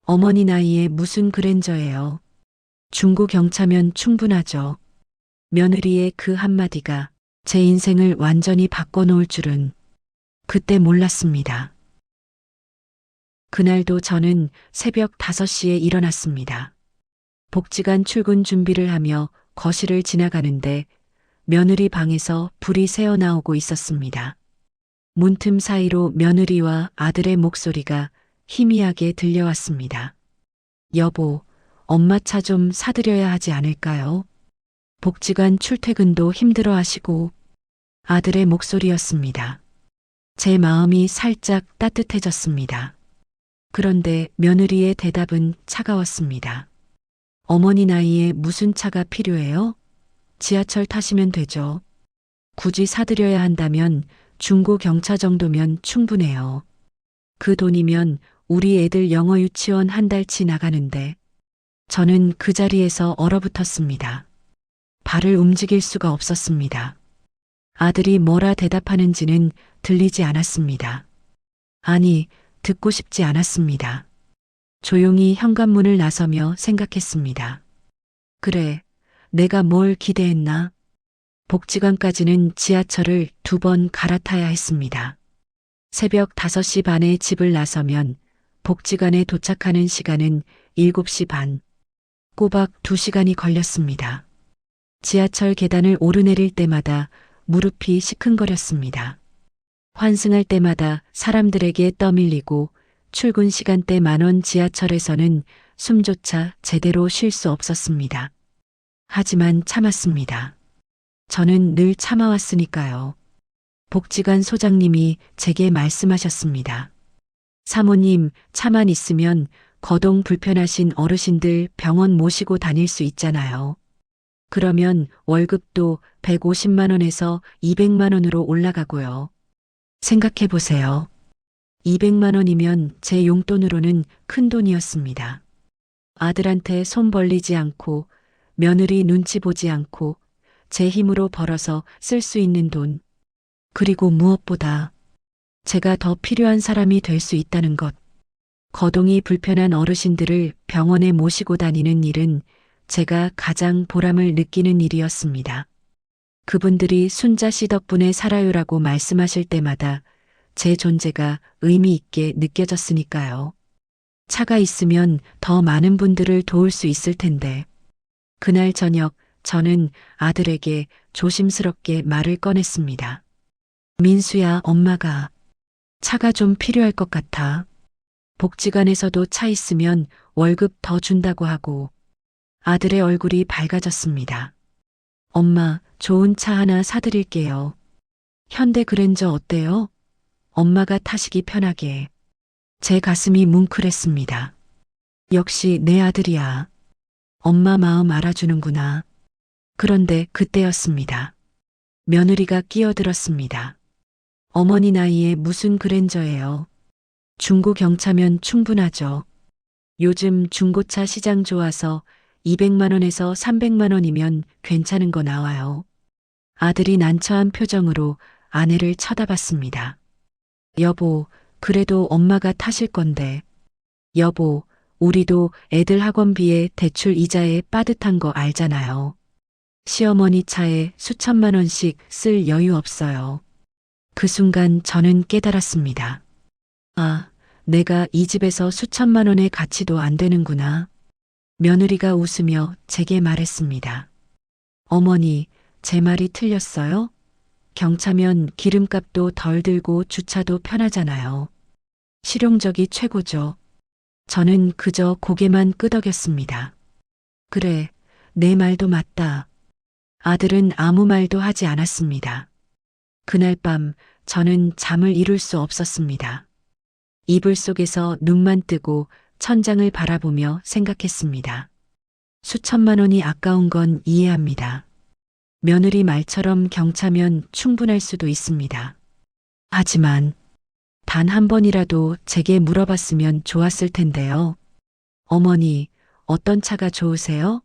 어머니 나이에 무슨 그랜저예요. 중고 경차면 충분하죠. 며느리의 그 한마디가 제 인생을 완전히 바꿔놓을 줄은 그때 몰랐습니다. 그날도 저는 새벽 5시에 일어났습니다. 복지관 출근 준비를 하며 거실을 지나가는데 며느리 방에서 불이 새어나오고 있었습니다. 문틈 사이로 며느리와 아들의 목소리가 희미하게 들려왔습니다. 여보, 엄마 차 좀 사드려야 하지 않을까요? 복지관 출퇴근도 힘들어 하시고 아들의 목소리였습니다. 제 마음이 살짝 따뜻해졌습니다. 그런데 며느리의 대답은 차가웠습니다. 어머니 나이에 무슨 차가 필요해요? 지하철 타시면 되죠. 굳이 사드려야 한다면 중고 경차 정도면 충분해요. 그 돈이면 우리 애들 영어 유치원 한 달치 나가는데 저는 그 자리에서 얼어붙었습니다. 발을 움직일 수가 없었습니다. 아들이 뭐라 대답하는지는 들리지 않았습니다. 아니, 듣고 싶지 않았습니다. 조용히 현관문을 나서며 생각했습니다. 그래, 내가 뭘 기대했나? 복지관까지는 지하철을 2번 갈아타야 했습니다. 새벽 5시 반에 집을 나서면 복지관에 도착하는 시간은 7시 반. 꼬박 2시간이 걸렸습니다. 지하철 계단을 오르내릴 때마다 무릎이 시큰거렸습니다. 환승할 때마다 사람들에게 떠밀리고 출근 시간대 10,000원 지하철에서는 숨조차 제대로 쉴 수 없었습니다. 하지만 참았습니다. 저는 늘 참아왔으니까요. 복지관 소장님이 제게 말씀하셨습니다. 사모님, 차만 있으면 거동 불편하신 어르신들 병원 모시고 다닐 수 있잖아요. 그러면 월급도 150만 원에서 200만 원으로 올라가고요. 생각해 보세요. 200만 원이면 제 용돈으로는 큰 돈이었습니다. 아들한테 손 벌리지 않고 며느리 눈치 보지 않고 제 힘으로 벌어서 쓸 수 있는 돈. 그리고 무엇보다 제가 더 필요한 사람이 될 수 있다는 것. 거동이 불편한 어르신들을 병원에 모시고 다니는 일은 제가 가장 보람을 느끼는 일이었습니다. 그분들이 순자 씨 덕분에 살아요라고 말씀하실 때마다 제 존재가 의미 있게 느껴졌으니까요. 차가 있으면 더 많은 분들을 도울 수 있을 텐데. 그날 저녁 저는 아들에게 조심스럽게 말을 꺼냈습니다. 민수야, 엄마가 차가 좀 필요할 것 같아. 복지관에서도 차 있으면 월급 더 준다고 하고. 아들의 얼굴이 밝아졌습니다. 엄마, 좋은 차 하나 사드릴게요. 현대 그랜저 어때요? 엄마가 타시기 편하게. 제 가슴이 뭉클했습니다. 역시 내 아들이야. 엄마 마음 알아주는구나. 그런데 그때였습니다. 며느리가 끼어들었습니다. 어머니 나이에 무슨 그랜저예요. 중고 경차면 충분하죠. 요즘 중고차 시장 좋아서 200만 원에서 300만 원이면 괜찮은 거 나와요. 아들이 난처한 표정으로 아내를 쳐다봤습니다. 여보, 그래도 엄마가 타실 건데. 여보, 우리도 애들 학원비에 대출 이자에 빠듯한 거 알잖아요. 시어머니 차에 수천만 원씩 쓸 여유 없어요. 그 순간 저는 깨달았습니다. 아, 내가 이 집에서 수천만 원의 가치도 안 되는구나. 며느리가 웃으며 제게 말했습니다. 어머니, 제 말이 틀렸어요? 경차면 기름값도 덜 들고 주차도 편하잖아요. 실용적이 최고죠. 저는 그저 고개만 끄덕였습니다. 그래, 내 말도 맞다. 아들은 아무 말도 하지 않았습니다. 그날 밤 저는 잠을 이룰 수 없었습니다. 이불 속에서 눈만 뜨고 천장을 바라보며 생각했습니다. 수천만 원이 아까운 건 이해합니다. 며느리 말처럼 경차면 충분할 수도 있습니다. 하지만 단 한 번이라도 제게 물어봤으면 좋았을 텐데요. 어머니, 어떤 차가 좋으세요?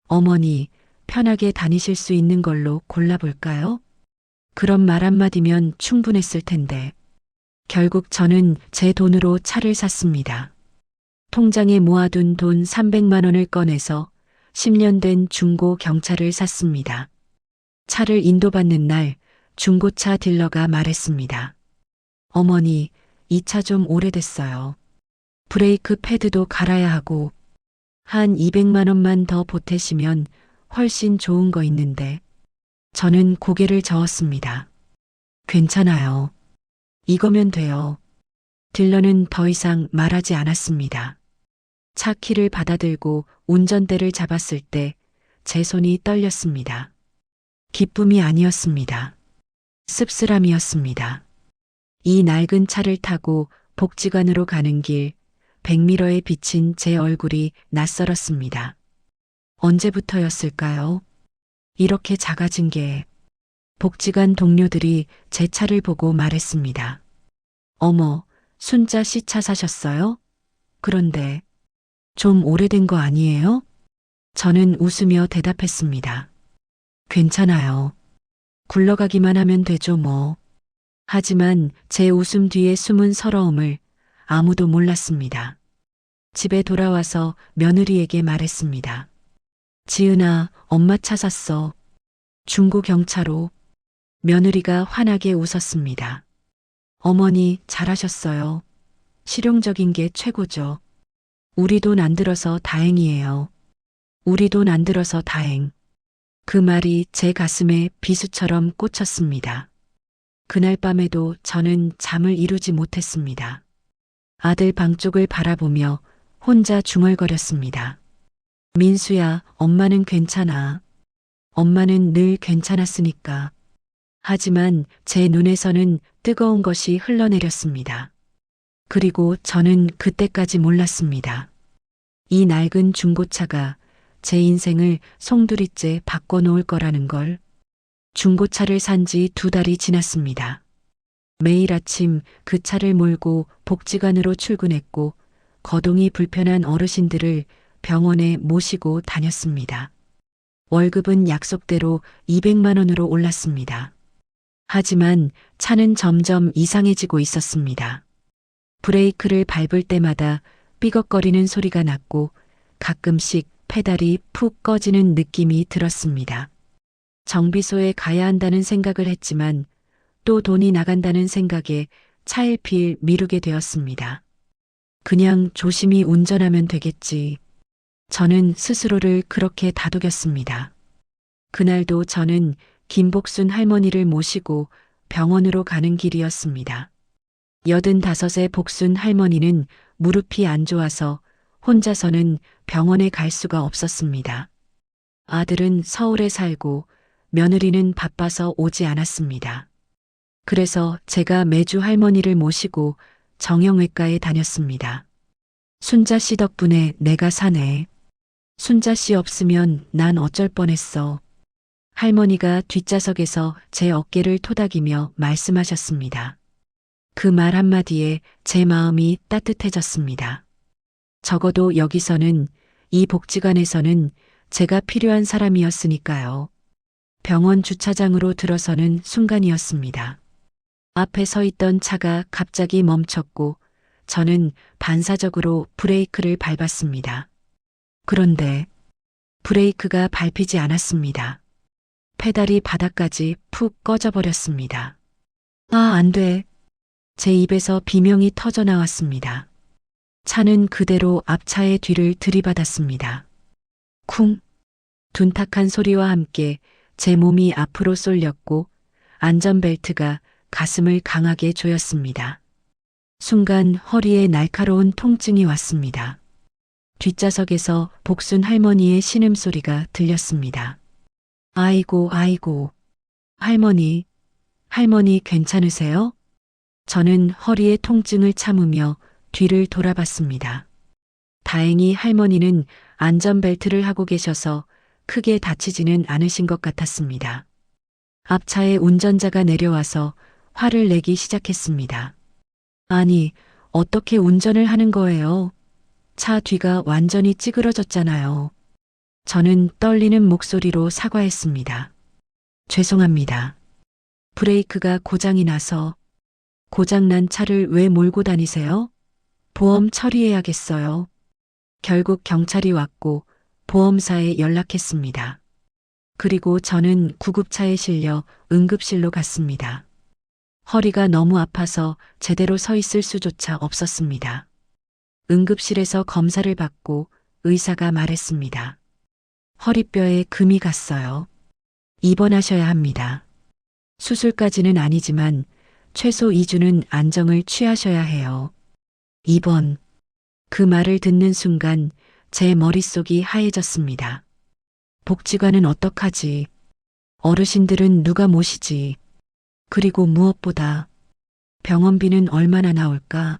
어머니, 편하게 다니실 수 있는 걸로 골라볼까요? 그런 말 한마디면 충분했을 텐데. 결국 저는 제 돈으로 차를 샀습니다. 통장에 모아둔 돈 300만 원을 꺼내서 10년 된 중고 경차를 샀습니다. 차를 인도받는 날 중고차 딜러가 말했습니다. 어머니, 이 차 좀 오래됐어요. 브레이크 패드도 갈아야 하고 한 200만 원만 더 보태시면 훨씬 좋은 거 있는데. 저는 고개를 저었습니다. 괜찮아요. 이거면 돼요. 딜러는 더 이상 말하지 않았습니다. 차 키를 받아들고 운전대를 잡았을 때 제 손이 떨렸습니다. 기쁨이 아니었습니다. 씁쓸함이었습니다. 이 낡은 차를 타고 복지관으로 가는 길, 백미러에 비친 제 얼굴이 낯설었습니다. 언제부터였을까요? 이렇게 작아진 게. 복지관 동료들이 제 차를 보고 말했습니다. 어머, 순자 씨 차 사셨어요? 그런데 좀 오래된 거 아니에요? 저는 웃으며 대답했습니다. 괜찮아요. 굴러가기만 하면 되죠 뭐. 하지만 제 웃음 뒤에 숨은 서러움을 아무도 몰랐습니다. 집에 돌아와서 며느리에게 말했습니다. 지은아, 엄마 차 샀어. 중고 경차로. 며느리가 환하게 웃었습니다. 어머니, 잘하셨어요. 실용적인 게 최고죠. 우리 돈 안 들어서 다행이에요. 우리 돈 안 들어서 다행. 그 말이 제 가슴에 비수처럼 꽂혔습니다. 그날 밤에도 저는 잠을 이루지 못했습니다. 아들 방 쪽을 바라보며 혼자 중얼거렸습니다. 민수야, 엄마는 괜찮아. 엄마는 늘 괜찮았으니까. 하지만 제 눈에서는 뜨거운 것이 흘러내렸습니다. 그리고 저는 그때까지 몰랐습니다. 이 낡은 중고차가 제 인생을 송두리째 바꿔놓을 거라는 걸. 중고차를 산 지 2달이 지났습니다. 매일 아침 그 차를 몰고 복지관으로 출근했고 거동이 불편한 어르신들을 병원에 모시고 다녔습니다. 월급은 약속대로 200만 원으로 올랐습니다. 하지만 차는 점점 이상해지고 있었습니다. 브레이크를 밟을 때마다 삐걱거리는 소리가 났고 가끔씩 페달이 푹 꺼지는 느낌이 들었습니다. 정비소에 가야 한다는 생각을 했지만 또 돈이 나간다는 생각에 차일피일 미루게 되었습니다. 그냥 조심히 운전하면 되겠지. 저는 스스로를 그렇게 다독였습니다. 그날도 저는 김복순 할머니를 모시고 병원으로 가는 길이었습니다. 85의 복순 할머니는 무릎이 안 좋아서 혼자서는 병원에 갈 수가 없었습니다. 아들은 서울에 살고 며느리는 바빠서 오지 않았습니다. 그래서 제가 매주 할머니를 모시고 정형외과에 다녔습니다. 순자 씨 덕분에 내가 사네. 순자 씨 없으면 난 어쩔 뻔했어. 할머니가 뒷좌석에서 제 어깨를 토닥이며 말씀하셨습니다. 그 말 한마디에 제 마음이 따뜻해졌습니다. 적어도 여기서는, 이 복지관에서는 제가 필요한 사람이었으니까요. 병원 주차장으로 들어서는 순간이었습니다. 앞에 서 있던 차가 갑자기 멈췄고 저는 반사적으로 브레이크를 밟았습니다. 그런데 브레이크가 밟히지 않았습니다. 페달이 바닥까지 푹 꺼져버렸습니다. 아, 안 돼. 제 입에서 비명이 터져 나왔습니다. 차는 그대로 앞차의 뒤를 들이받았습니다. 쿵! 둔탁한 소리와 함께 제 몸이 앞으로 쏠렸고 안전벨트가 가슴을 강하게 조였습니다. 순간 허리에 날카로운 통증이 왔습니다. 뒷좌석에서 복순 할머니의 신음소리가 들렸습니다. 아이고, 아이고. 할머니, 할머니 괜찮으세요? 저는 허리의 통증을 참으며 뒤를 돌아봤습니다. 다행히 할머니는 안전벨트를 하고 계셔서 크게 다치지는 않으신 것 같았습니다. 앞차에 운전자가 내려와서 화를 내기 시작했습니다. 아니, 어떻게 운전을 하는 거예요? 차 뒤가 완전히 찌그러졌잖아요. 저는 떨리는 목소리로 사과했습니다. 죄송합니다. 브레이크가 고장이 나서. 고장난 차를 왜 몰고 다니세요? 보험 처리해야겠어요. 결국 경찰이 왔고 보험사에 연락했습니다. 그리고 저는 구급차에 실려 응급실로 갔습니다. 허리가 너무 아파서 제대로 서 있을 수조차 없었습니다. 응급실에서 검사를 받고 의사가 말했습니다. 허리뼈에 금이 갔어요. 입원하셔야 합니다. 수술까지는 아니지만 최소 2주는 안정을 취하셔야 해요. 입원. 그 말을 듣는 순간 제 머릿속이 하얘졌습니다. 복지관은 어떡하지? 어르신들은 누가 모시지? 그리고 무엇보다 병원비는 얼마나 나올까?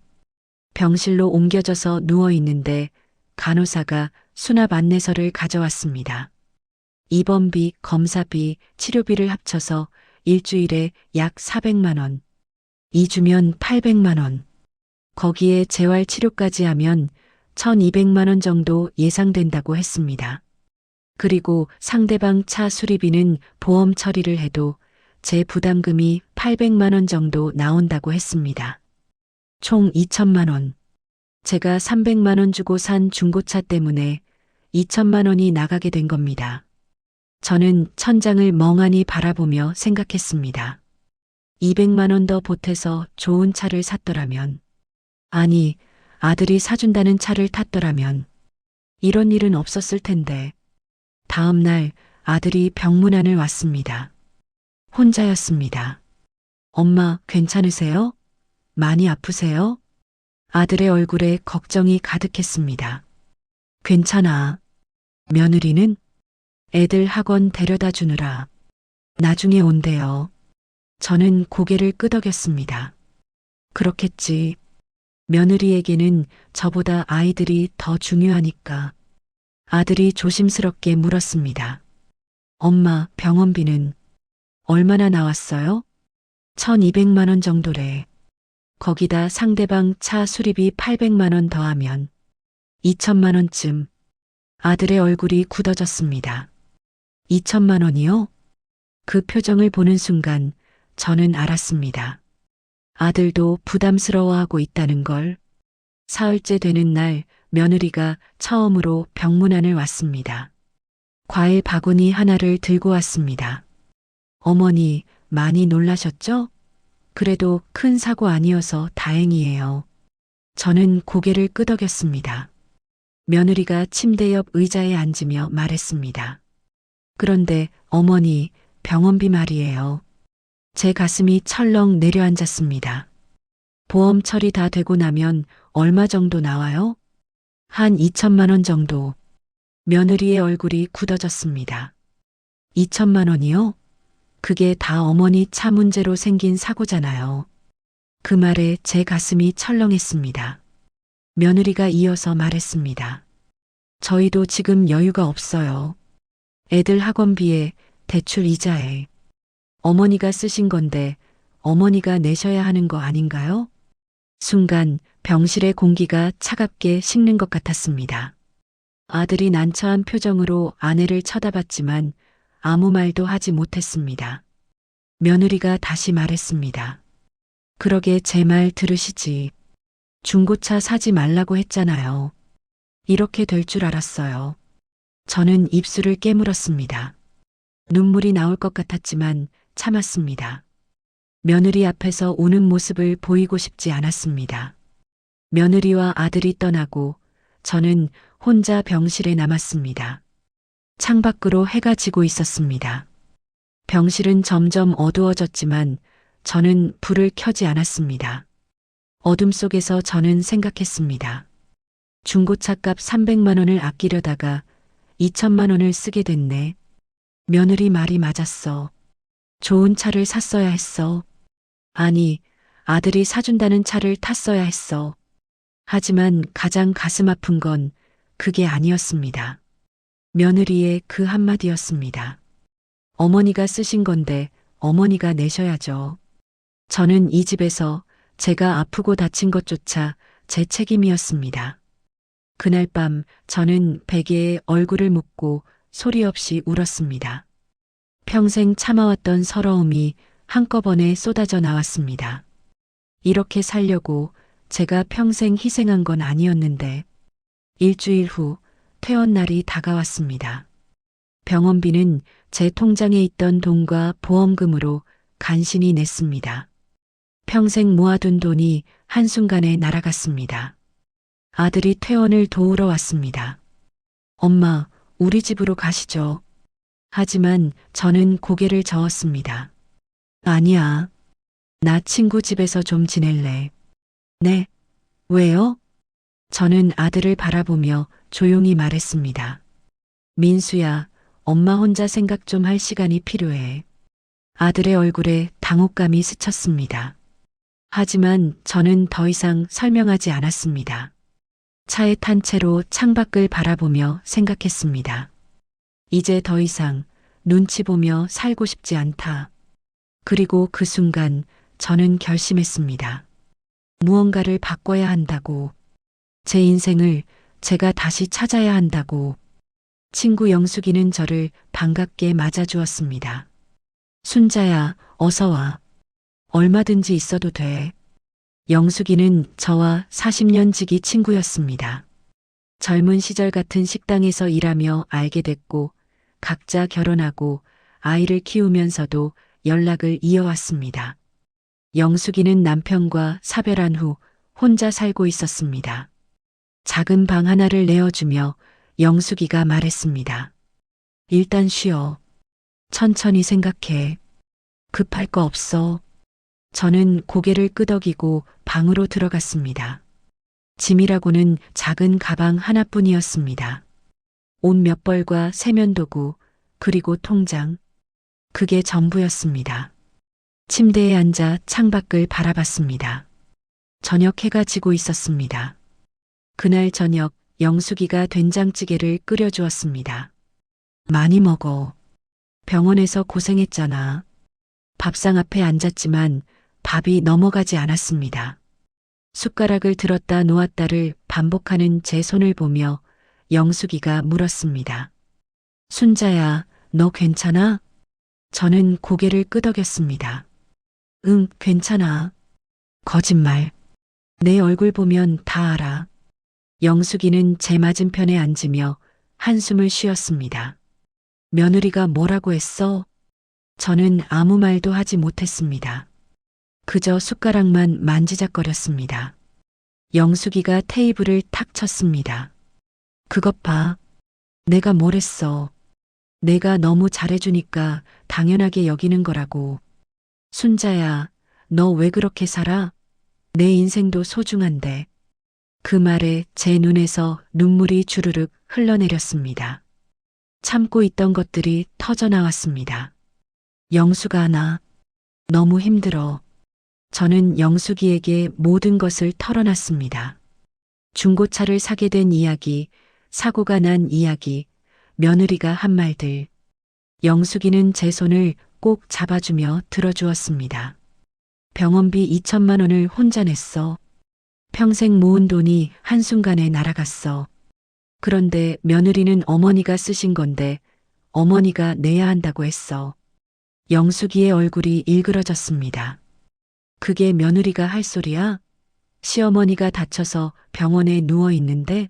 병실로 옮겨져서 누워 있는데 간호사가 수납 안내서를 가져왔습니다. 입원비, 검사비, 치료비를 합쳐서 일주일에 약 400만 원. 2주면 800만 원. 거기에 재활 치료까지 하면 1200만 원 정도 예상된다고 했습니다. 그리고 상대방 차 수리비는 보험 처리를 해도 제 부담금이 800만 원 정도 나온다고 했습니다. 총 2천만 원. 제가 300만 원 주고 산 중고차 때문에 2천만 원이 나가게 된 겁니다. 저는 천장을 멍하니 바라보며 생각했습니다. 200만 원 더 보태서 좋은 차를 샀더라면, 아니, 아들이 사준다는 차를 탔더라면, 이런 일은 없었을 텐데. 다음 날 아들이 병문안을 왔습니다. 혼자였습니다. 엄마, 괜찮으세요? 많이 아프세요? 아들의 얼굴에 걱정이 가득했습니다. 괜찮아. 며느리는? 애들 학원 데려다 주느라. 나중에 온대요. 저는 고개를 끄덕였습니다. 그렇겠지. 며느리에게는 저보다 아이들이 더 중요하니까. 아들이 조심스럽게 물었습니다. 엄마, 병원비는 얼마나 나왔어요? 1200만 원 정도래. 거기다 상대방 차 수리비 800만 원 더하면 2천만 원쯤. 아들의 얼굴이 굳어졌습니다. 2천만 원이요? 그 표정을 보는 순간 저는 알았습니다. 아들도 부담스러워하고 있다는 걸. 사흘째 되는 날 며느리가 처음으로 병문안을 왔습니다. 과일 바구니 하나를 들고 왔습니다. 어머니, 많이 놀라셨죠? 그래도 큰 사고 아니어서 다행이에요. 저는 고개를 끄덕였습니다. 며느리가 침대 옆 의자에 앉으며 말했습니다. 그런데 어머니, 병원비 말이에요. 제 가슴이 철렁 내려앉았습니다. 보험 처리 다 되고 나면 얼마 정도 나와요? 한 2천만 원 정도. 며느리의 얼굴이 굳어졌습니다. 2천만 원이요? 그게 다 어머니 차 문제로 생긴 사고잖아요. 그 말에 제 가슴이 철렁했습니다. 며느리가 이어서 말했습니다. 저희도 지금 여유가 없어요. 애들 학원비에 대출 이자에. 어머니가 쓰신 건데 어머니가 내셔야 하는 거 아닌가요? 순간 병실의 공기가 차갑게 식는 것 같았습니다. 아들이 난처한 표정으로 아내를 쳐다봤지만 아무 말도 하지 못했습니다. 며느리가 다시 말했습니다. 그러게 제 말 들으시지. 중고차 사지 말라고 했잖아요. 이렇게 될 줄 알았어요. 저는 입술을 깨물었습니다. 눈물이 나올 것 같았지만 참았습니다. 며느리 앞에서 우는 모습을 보이고 싶지 않았습니다. 며느리와 아들이 떠나고 저는 혼자 병실에 남았습니다. 창밖으로 해가 지고 있었습니다. 병실은 점점 어두워졌지만 저는 불을 켜지 않았습니다. 어둠 속에서 저는 생각했습니다. 중고차값 300만 원을 아끼려다가 2천만 원을 쓰게 됐네. 며느리 말이 맞았어. 좋은 차를 샀어야 했어. 아니, 아들이 사준다는 차를 탔어야 했어. 하지만 가장 가슴 아픈 건 그게 아니었습니다. 며느리의 그 한마디였습니다. 어머니가 쓰신 건데 어머니가 내셔야죠. 저는 이 집에서 제가 아프고 다친 것조차 제 책임이었습니다. 그날 밤 저는 베개에 얼굴을 묻고 소리 없이 울었습니다. 평생 참아왔던 서러움이 한꺼번에 쏟아져 나왔습니다. 이렇게 살려고 제가 평생 희생한 건 아니었는데, 일주일 후 퇴원 날이 다가왔습니다. 병원비는 제 통장에 있던 돈과 보험금으로 간신히 냈습니다. 평생 모아둔 돈이 한순간에 날아갔습니다. 아들이 퇴원을 도우러 왔습니다. 엄마, 우리 집으로 가시죠. 하지만 저는 고개를 저었습니다. 아니야. 나 친구 집에서 좀 지낼래. 네. 왜요? 저는 아들을 바라보며 조용히 말했습니다. 민수야, 엄마 혼자 생각 좀 할 시간이 필요해. 아들의 얼굴에 당혹감이 스쳤습니다. 하지만 저는 더 이상 설명하지 않았습니다. 차에 탄 채로 창밖을 바라보며 생각했습니다. 이제 더 이상 눈치 보며 살고 싶지 않다. 그리고 그 순간 저는 결심했습니다. 무언가를 바꿔야 한다고. 제 인생을 제가 다시 찾아야 한다고. 친구 영숙이는 저를 반갑게 맞아주었습니다. 순자야, 어서 와. 얼마든지 있어도 돼. 영숙이는 저와 40년 지기 친구였습니다. 젊은 시절 같은 식당에서 일하며 알게 됐고, 각자 결혼하고 아이를 키우면서도 연락을 이어왔습니다. 영숙이는 남편과 사별한 후 혼자 살고 있었습니다. 작은 방 하나를 내어주며 영숙이가 말했습니다. 일단 쉬어. 천천히 생각해. 급할 거 없어. 저는 고개를 끄덕이고 방으로 들어갔습니다. 짐이라고는 작은 가방 하나뿐이었습니다. 옷 몇 벌과 세면도구, 그리고 통장. 그게 전부였습니다. 침대에 앉아 창밖을 바라봤습니다. 저녁 해가 지고 있었습니다. 그날 저녁 영숙이가 된장찌개를 끓여주었습니다. 많이 먹어. 병원에서 고생했잖아. 밥상 앞에 앉았지만 밥이 넘어가지 않았습니다. 숟가락을 들었다 놓았다를 반복하는 제 손을 보며 영숙이가 물었습니다. 순자야, 너 괜찮아? 저는 고개를 끄덕였습니다. 응, 괜찮아. 거짓말. 내 얼굴 보면 다 알아. 영숙이는 제 맞은편에 앉으며 한숨을 쉬었습니다. 며느리가 뭐라고 했어? 저는 아무 말도 하지 못했습니다. 그저 숟가락만 만지작거렸습니다. 영숙이가 테이블을 탁 쳤습니다. 그것 봐. 내가 뭘 했어. 내가 너무 잘해주니까 당연하게 여기는 거라고. 순자야, 너 왜 그렇게 살아? 내 인생도 소중한데. 그 말에 제 눈에서 눈물이 주르륵 흘러내렸습니다. 참고 있던 것들이 터져나왔습니다. 영숙아, 나 너무 힘들어. 저는 영숙이에게 모든 것을 털어놨습니다. 중고차를 사게 된 이야기, 사고가 난 이야기, 며느리가 한 말들. 영숙이는 제 손을 꼭 잡아주며 들어주었습니다. 병원비 2천만 원을 혼자 냈어. 평생 모은 돈이 한순간에 날아갔어. 그런데 며느리는 어머니가 쓰신 건데 어머니가 내야 한다고 했어. 영숙이의 얼굴이 일그러졌습니다. 그게 며느리가 할 소리야? 시어머니가 다쳐서 병원에 누워 있는데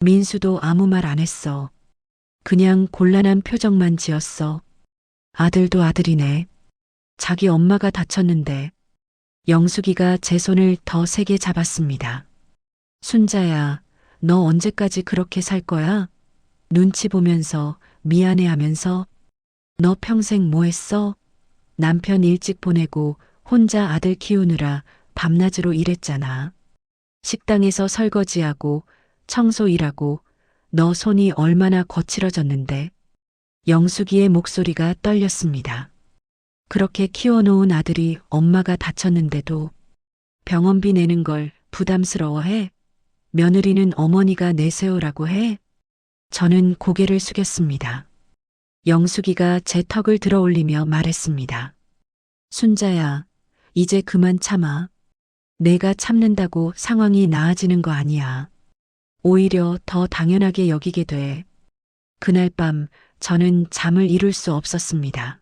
민수도 아무 말 안 했어. 그냥 곤란한 표정만 지었어. 아들도 아들이네. 자기 엄마가 다쳤는데. 영숙이가 제 손을 더 세게 잡았습니다. 순자야, 너 언제까지 그렇게 살 거야? 눈치 보면서 미안해 하면서. 너 평생 뭐 했어? 남편 일찍 보내고 혼자 아들 키우느라 밤낮으로 일했잖아. 식당에서 설거지하고 청소 일하고 너 손이 얼마나 거칠어졌는데. 영숙이의 목소리가 떨렸습니다. 그렇게 키워놓은 아들이 엄마가 다쳤는데도 병원비 내는 걸 부담스러워해? 며느리는 어머니가 내세우라고 해? 저는 고개를 숙였습니다. 영숙이가 제 턱을 들어 올리며 말했습니다. 순자야, 이제 그만 참아. 내가 참는다고 상황이 나아지는 거 아니야. 오히려 더 당연하게 여기게 돼. 그날 밤 저는 잠을 이룰 수 없었습니다.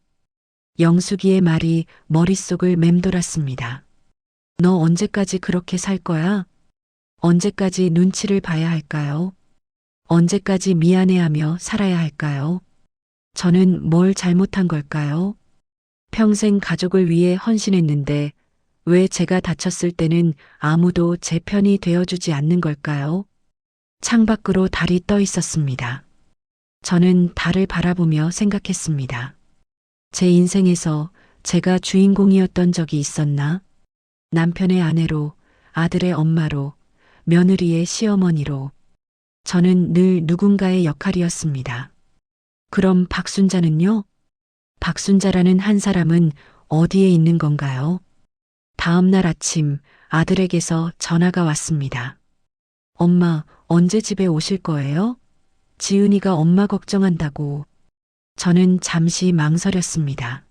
영숙이의 말이 머릿속을 맴돌았습니다. 너 언제까지 그렇게 살 거야? 언제까지 눈치를 봐야 할까요? 언제까지 미안해하며 살아야 할까요? 저는 뭘 잘못한 걸까요? 평생 가족을 위해 헌신했는데 왜 제가 다쳤을 때는 아무도 제 편이 되어주지 않는 걸까요? 창밖으로 달이 떠 있었습니다. 저는 달을 바라보며 생각했습니다. 제 인생에서 제가 주인공이었던 적이 있었나? 남편의 아내로, 아들의 엄마로, 며느리의 시어머니로. 저는 늘 누군가의 역할이었습니다. 그럼 박순자는요? 박순자라는 한 사람은 어디에 있는 건가요? 다음 날 아침 아들에게서 전화가 왔습니다. 엄마, 언제 집에 오실 거예요? 지은이가 엄마 걱정한다고. 저는 잠시 망설였습니다.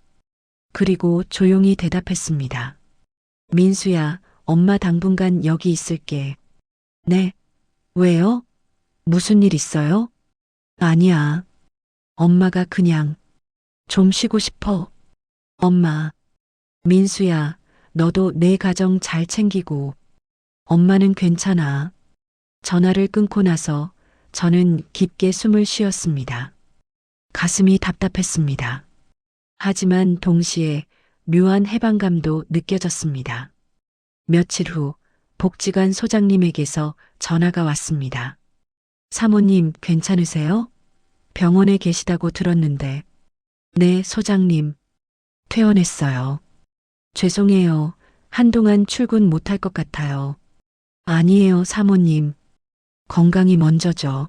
그리고 조용히 대답했습니다. 민수야, 엄마 당분간 여기 있을게. 네? 왜요? 무슨 일 있어요? 아니야. 엄마가 그냥 좀 쉬고 싶어. 엄마. 민수야, 너도 내 가정 잘 챙기고. 엄마는 괜찮아. 전화를 끊고 나서 저는 깊게 숨을 쉬었습니다. 가슴이 답답했습니다. 하지만 동시에 묘한 해방감도 느껴졌습니다. 며칠 후 복지관 소장님에게서 전화가 왔습니다. 사모님 괜찮으세요? 병원에 계시다고 들었는데. 네, 소장님. 퇴원했어요. 죄송해요. 한동안 출근 못할 것 같아요. 아니에요, 사모님. 건강이 먼저죠.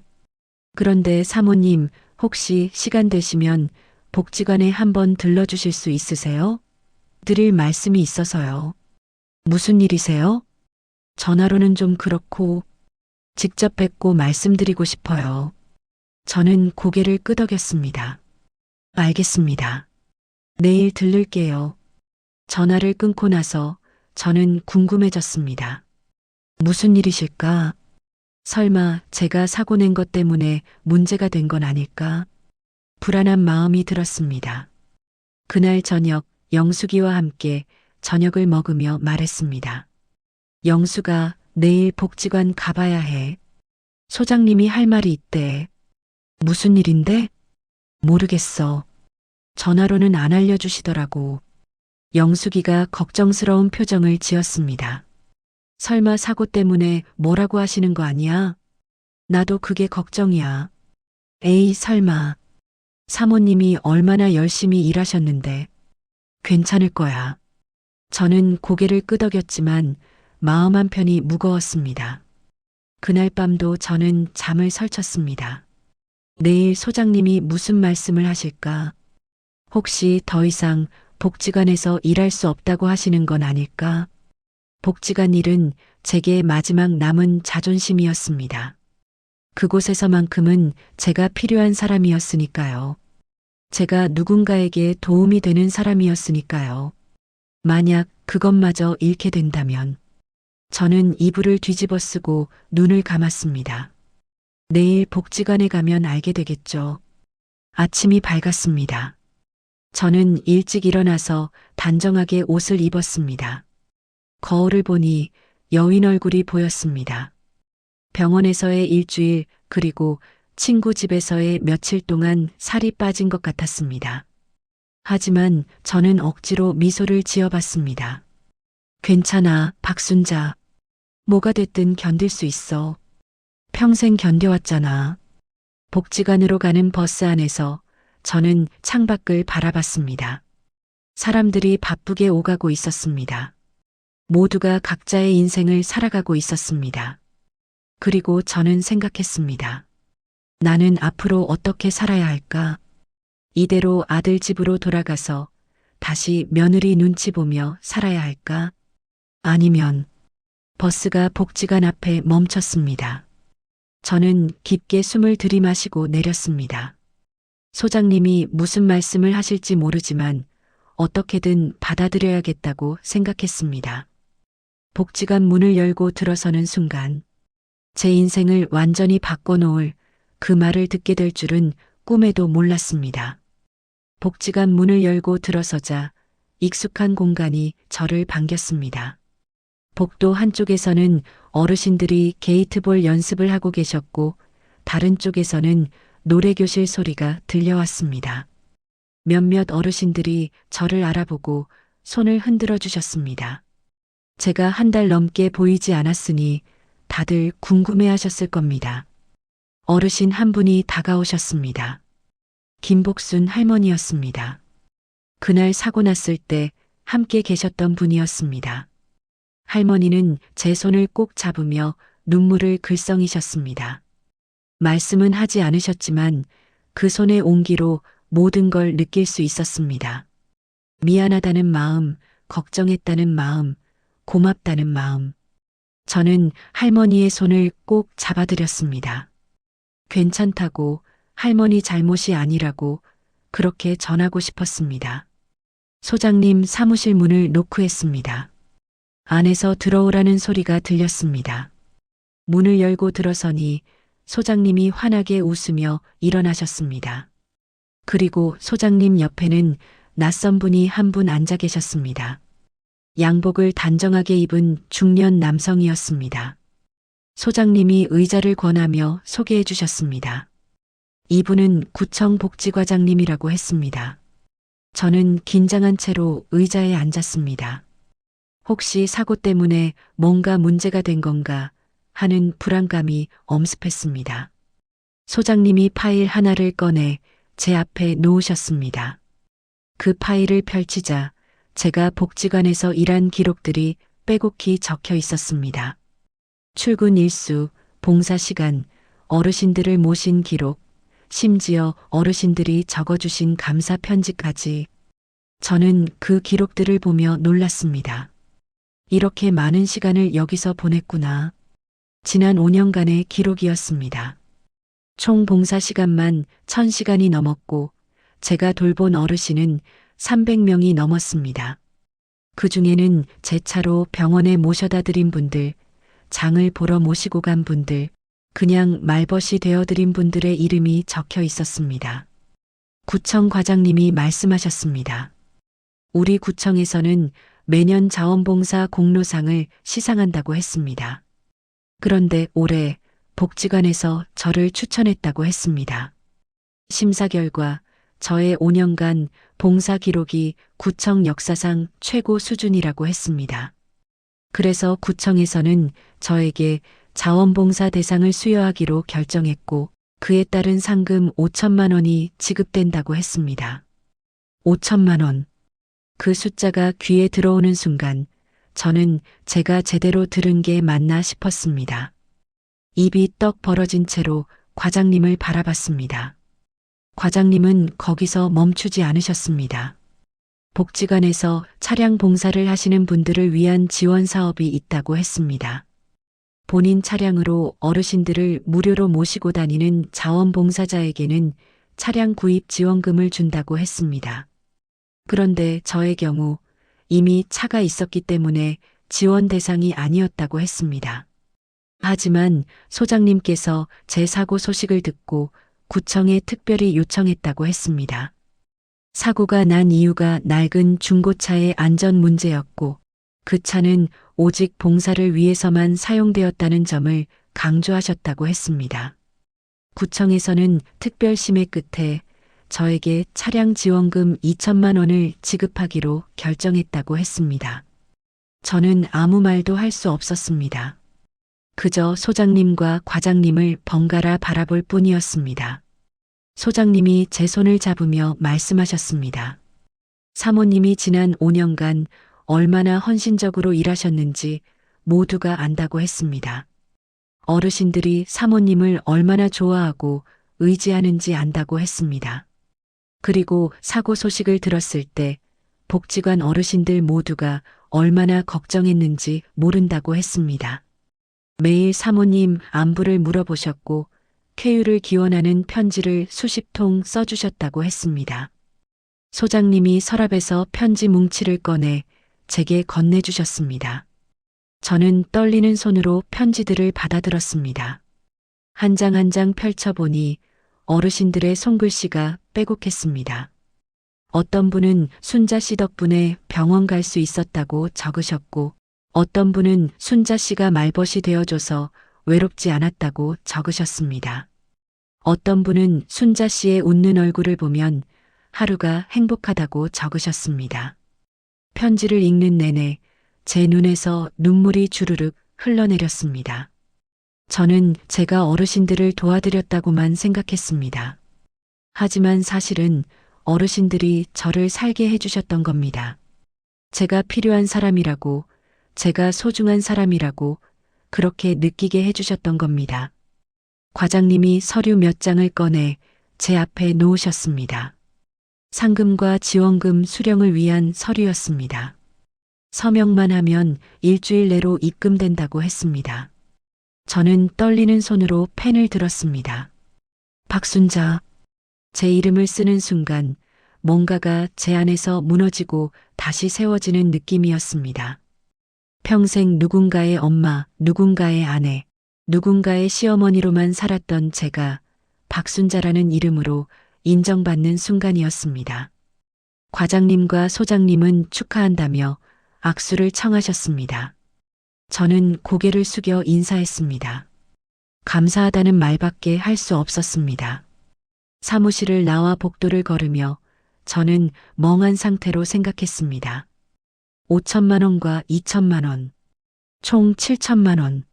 그런데 사모님, 혹시 시간 되시면 복지관에 한번 들러주실 수 있으세요? 드릴 말씀이 있어서요. 무슨 일이세요? 전화로는 좀 그렇고 직접 뵙고 말씀드리고 싶어요. 저는 고개를 끄덕였습니다. 알겠습니다. 내일 들를게요. 전화를 끊고 나서 저는 궁금해졌습니다. 무슨 일이실까? 설마 제가 사고 낸 것 때문에 문제가 된 건 아닐까? 불안한 마음이 들었습니다. 그날 저녁 영숙이와 함께 저녁을 먹으며 말했습니다. 영숙아, 내일 복지관 가봐야 해. 소장님이 할 말이 있대. 무슨 일인데? 모르겠어. 전화로는 안 알려주시더라고. 영숙이가 걱정스러운 표정을 지었습니다. 설마 사고 때문에 뭐라고 하시는 거 아니야? 나도 그게 걱정이야. 에이, 설마. 사모님이 얼마나 열심히 일하셨는데. 괜찮을 거야. 저는 고개를 끄덕였지만 마음 한편이 무거웠습니다. 그날 밤도 저는 잠을 설쳤습니다. 내일 소장님이 무슨 말씀을 하실까? 혹시 더 이상 복지관에서 일할 수 없다고 하시는 건 아닐까? 복지관 일은 제게 마지막 남은 자존심이었습니다. 그곳에서만큼은 제가 필요한 사람이었으니까요. 제가 누군가에게 도움이 되는 사람이었으니까요. 만약 그것마저 잃게 된다면 저는 이불을 뒤집어 쓰고 눈을 감았습니다. 내일 복지관에 가면 알게 되겠죠. 아침이 밝았습니다. 저는 일찍 일어나서 단정하게 옷을 입었습니다. 거울을 보니 여인 얼굴이 보였습니다. 병원에서의 일주일 그리고 친구 집에서의 며칠 동안 살이 빠진 것 같았습니다. 하지만 저는 억지로 미소를 지어봤습니다. 괜찮아, 박순자. 뭐가 됐든 견딜 수 있어. 평생 견뎌왔잖아. 복지관으로 가는 버스 안에서 저는 창밖을 바라봤습니다. 사람들이 바쁘게 오가고 있었습니다. 모두가 각자의 인생을 살아가고 있었습니다. 그리고 저는 생각했습니다. 나는 앞으로 어떻게 살아야 할까? 이대로 아들 집으로 돌아가서 다시 며느리 눈치 보며 살아야 할까? 아니면 버스가 복지관 앞에 멈췄습니다. 저는 깊게 숨을 들이마시고 내렸습니다. 소장님이 무슨 말씀을 하실지 모르지만 어떻게든 받아들여야겠다고 생각했습니다. 복지관 문을 열고 들어서는 순간 제 인생을 완전히 바꿔놓을 그 말을 듣게 될 줄은 꿈에도 몰랐습니다. 복지관 문을 열고 들어서자 익숙한 공간이 저를 반겼습니다. 복도 한쪽에서는 어르신들이 게이트볼 연습을 하고 계셨고 다른 쪽에서는 노래교실 소리가 들려왔습니다. 몇몇 어르신들이 저를 알아보고 손을 흔들어 주셨습니다. 제가 한 달 넘게 보이지 않았으니 다들 궁금해 하셨을 겁니다. 어르신 한 분이 다가오셨습니다. 김복순 할머니였습니다. 그날 사고 났을 때 함께 계셨던 분이었습니다. 할머니는 제 손을 꼭 잡으며 눈물을 글썽이셨습니다. 말씀은 하지 않으셨지만 그 손의 온기로 모든 걸 느낄 수 있었습니다. 미안하다는 마음, 걱정했다는 마음, 고맙다는 마음. 저는 할머니의 손을 꼭 잡아드렸습니다. 괜찮다고, 할머니 잘못이 아니라고 그렇게 전하고 싶었습니다. 소장님 사무실 문을 노크했습니다. 안에서 들어오라는 소리가 들렸습니다. 문을 열고 들어서니 소장님이 환하게 웃으며 일어나셨습니다. 그리고 소장님 옆에는 낯선 분이 한 분 앉아 계셨습니다. 양복을 단정하게 입은 중년 남성이었습니다. 소장님이 의자를 권하며 소개해 주셨습니다. 이분은 구청 복지과장님이라고 했습니다. 저는 긴장한 채로 의자에 앉았습니다. 혹시 사고 때문에 뭔가 문제가 된 건가 하는 불안감이 엄습했습니다. 소장님이 파일 하나를 꺼내 제 앞에 놓으셨습니다. 그 파일을 펼치자 제가 복지관에서 일한 기록들이 빼곡히 적혀 있었습니다. 출근 일수, 봉사 시간, 어르신들을 모신 기록, 심지어 어르신들이 적어주신 감사 편지까지. 저는 그 기록들을 보며 놀랐습니다. 이렇게 많은 시간을 여기서 보냈구나. 지난 5년간의 기록이었습니다. 총 봉사 시간만 1000시간이 넘었고 제가 돌본 어르신은 300명이 넘었습니다. 그 중에는 제 차로 병원에 모셔다 드린 분들, 장을 보러 모시고 간 분들, 그냥 말벗이 되어드린 분들의 이름이 적혀 있었습니다. 구청 과장님이 말씀하셨습니다. 우리 구청에서는 매년 자원봉사 공로상을 시상한다고 했습니다. 그런데 올해 복지관에서 저를 추천했다고 했습니다. 심사 결과 저의 5년간 봉사 기록이 구청 역사상 최고 수준이라고 했습니다. 그래서 구청에서는 저에게 자원봉사 대상을 수여하기로 결정했고 그에 따른 상금 5천만 원이 지급된다고 했습니다. 5천만 원. 그 숫자가 귀에 들어오는 순간 저는 제가 제대로 들은 게 맞나 싶었습니다. 입이 떡 벌어진 채로 과장님을 바라봤습니다. 과장님은 거기서 멈추지 않으셨습니다. 복지관에서 차량 봉사를 하시는 분들을 위한 지원 사업이 있다고 했습니다. 본인 차량으로 어르신들을 무료로 모시고 다니는 자원봉사자에게는 차량 구입 지원금을 준다고 했습니다. 그런데 저의 경우 이미 차가 있었기 때문에 지원 대상이 아니었다고 했습니다. 하지만 소장님께서 제 사고 소식을 듣고 구청에 특별히 요청했다고 했습니다. 사고가 난 이유가 낡은 중고차의 안전 문제였고 그 차는 오직 봉사를 위해서만 사용되었다는 점을 강조하셨다고 했습니다. 구청에서는 특별심의 끝에 저에게 차량 지원금 2천만 원을 지급하기로 결정했다고 했습니다. 저는 아무 말도 할 수 없었습니다. 그저 소장님과 과장님을 번갈아 바라볼 뿐이었습니다. 소장님이 제 손을 잡으며 말씀하셨습니다. 사모님이 지난 5년간 얼마나 헌신적으로 일하셨는지 모두가 안다고 했습니다. 어르신들이 사모님을 얼마나 좋아하고 의지하는지 안다고 했습니다. 그리고 사고 소식을 들었을 때 복지관 어르신들 모두가 얼마나 걱정했는지 모른다고 했습니다. 매일 사모님 안부를 물어보셨고 쾌유를 기원하는 편지를 수십 통 써주셨다고 했습니다. 소장님이 서랍에서 편지 뭉치를 꺼내 제게 건네주셨습니다. 저는 떨리는 손으로 편지들을 받아들었습니다. 한 장 한 장 펼쳐보니 어르신들의 손글씨가 빼곡했습니다. 어떤 분은 순자 씨 덕분에 병원 갈 수 있었다고 적으셨고 어떤 분은 순자 씨가 말벗이 되어줘서 외롭지 않았다고 적으셨습니다. 어떤 분은 순자 씨의 웃는 얼굴을 보면 하루가 행복하다고 적으셨습니다. 편지를 읽는 내내 제 눈에서 눈물이 주르륵 흘러내렸습니다. 저는 제가 어르신들을 도와드렸다고만 생각했습니다. 하지만 사실은 어르신들이 저를 살게 해주셨던 겁니다. 제가 필요한 사람이라고, 제가 소중한 사람이라고 그렇게 느끼게 해주셨던 겁니다. 과장님이 서류 몇 장을 꺼내 제 앞에 놓으셨습니다. 상금과 지원금 수령을 위한 서류였습니다. 서명만 하면 일주일 내로 입금된다고 했습니다. 저는 떨리는 손으로 펜을 들었습니다. 박순자. 제 이름을 쓰는 순간 뭔가가 제 안에서 무너지고 다시 세워지는 느낌이었습니다. 평생 누군가의 엄마, 누군가의 아내, 누군가의 시어머니로만 살았던 제가 박순자라는 이름으로 인정받는 순간이었습니다. 과장님과 소장님은 축하한다며 악수를 청하셨습니다. 저는 고개를 숙여 인사했습니다. 감사하다는 말밖에 할 수 없었습니다. 사무실을 나와 복도를 걸으며 저는 멍한 상태로 생각했습니다. 5천만 원과 2천만 원, 총 7천만 원,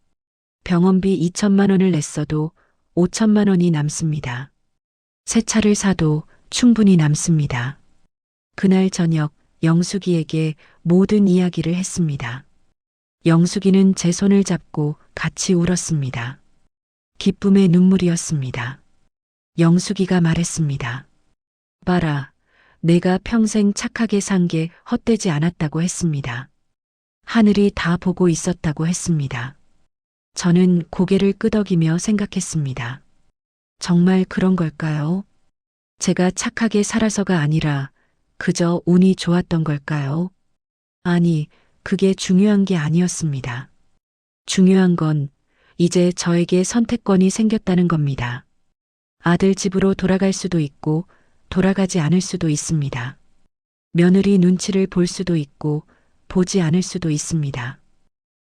병원비 2천만 원을 냈어도 5천만 원이 남습니다. 새 차를 사도 충분히 남습니다. 그날 저녁 영숙이에게 모든 이야기를 했습니다. 영숙이는 제 손을 잡고 같이 울었습니다. 기쁨의 눈물이었습니다. 영숙이가 말했습니다. 봐라, 내가 평생 착하게 산 게 헛되지 않았다고 했습니다. 하늘이 다 보고 있었다고 했습니다. 저는 고개를 끄덕이며 생각했습니다. 정말 그런 걸까요? 제가 착하게 살아서가 아니라 그저 운이 좋았던 걸까요? 아니, 그게 중요한 게 아니었습니다. 중요한 건 이제 저에게 선택권이 생겼다는 겁니다. 아들 집으로 돌아갈 수도 있고 돌아가지 않을 수도 있습니다. 며느리 눈치를 볼 수도 있고 보지 않을 수도 있습니다.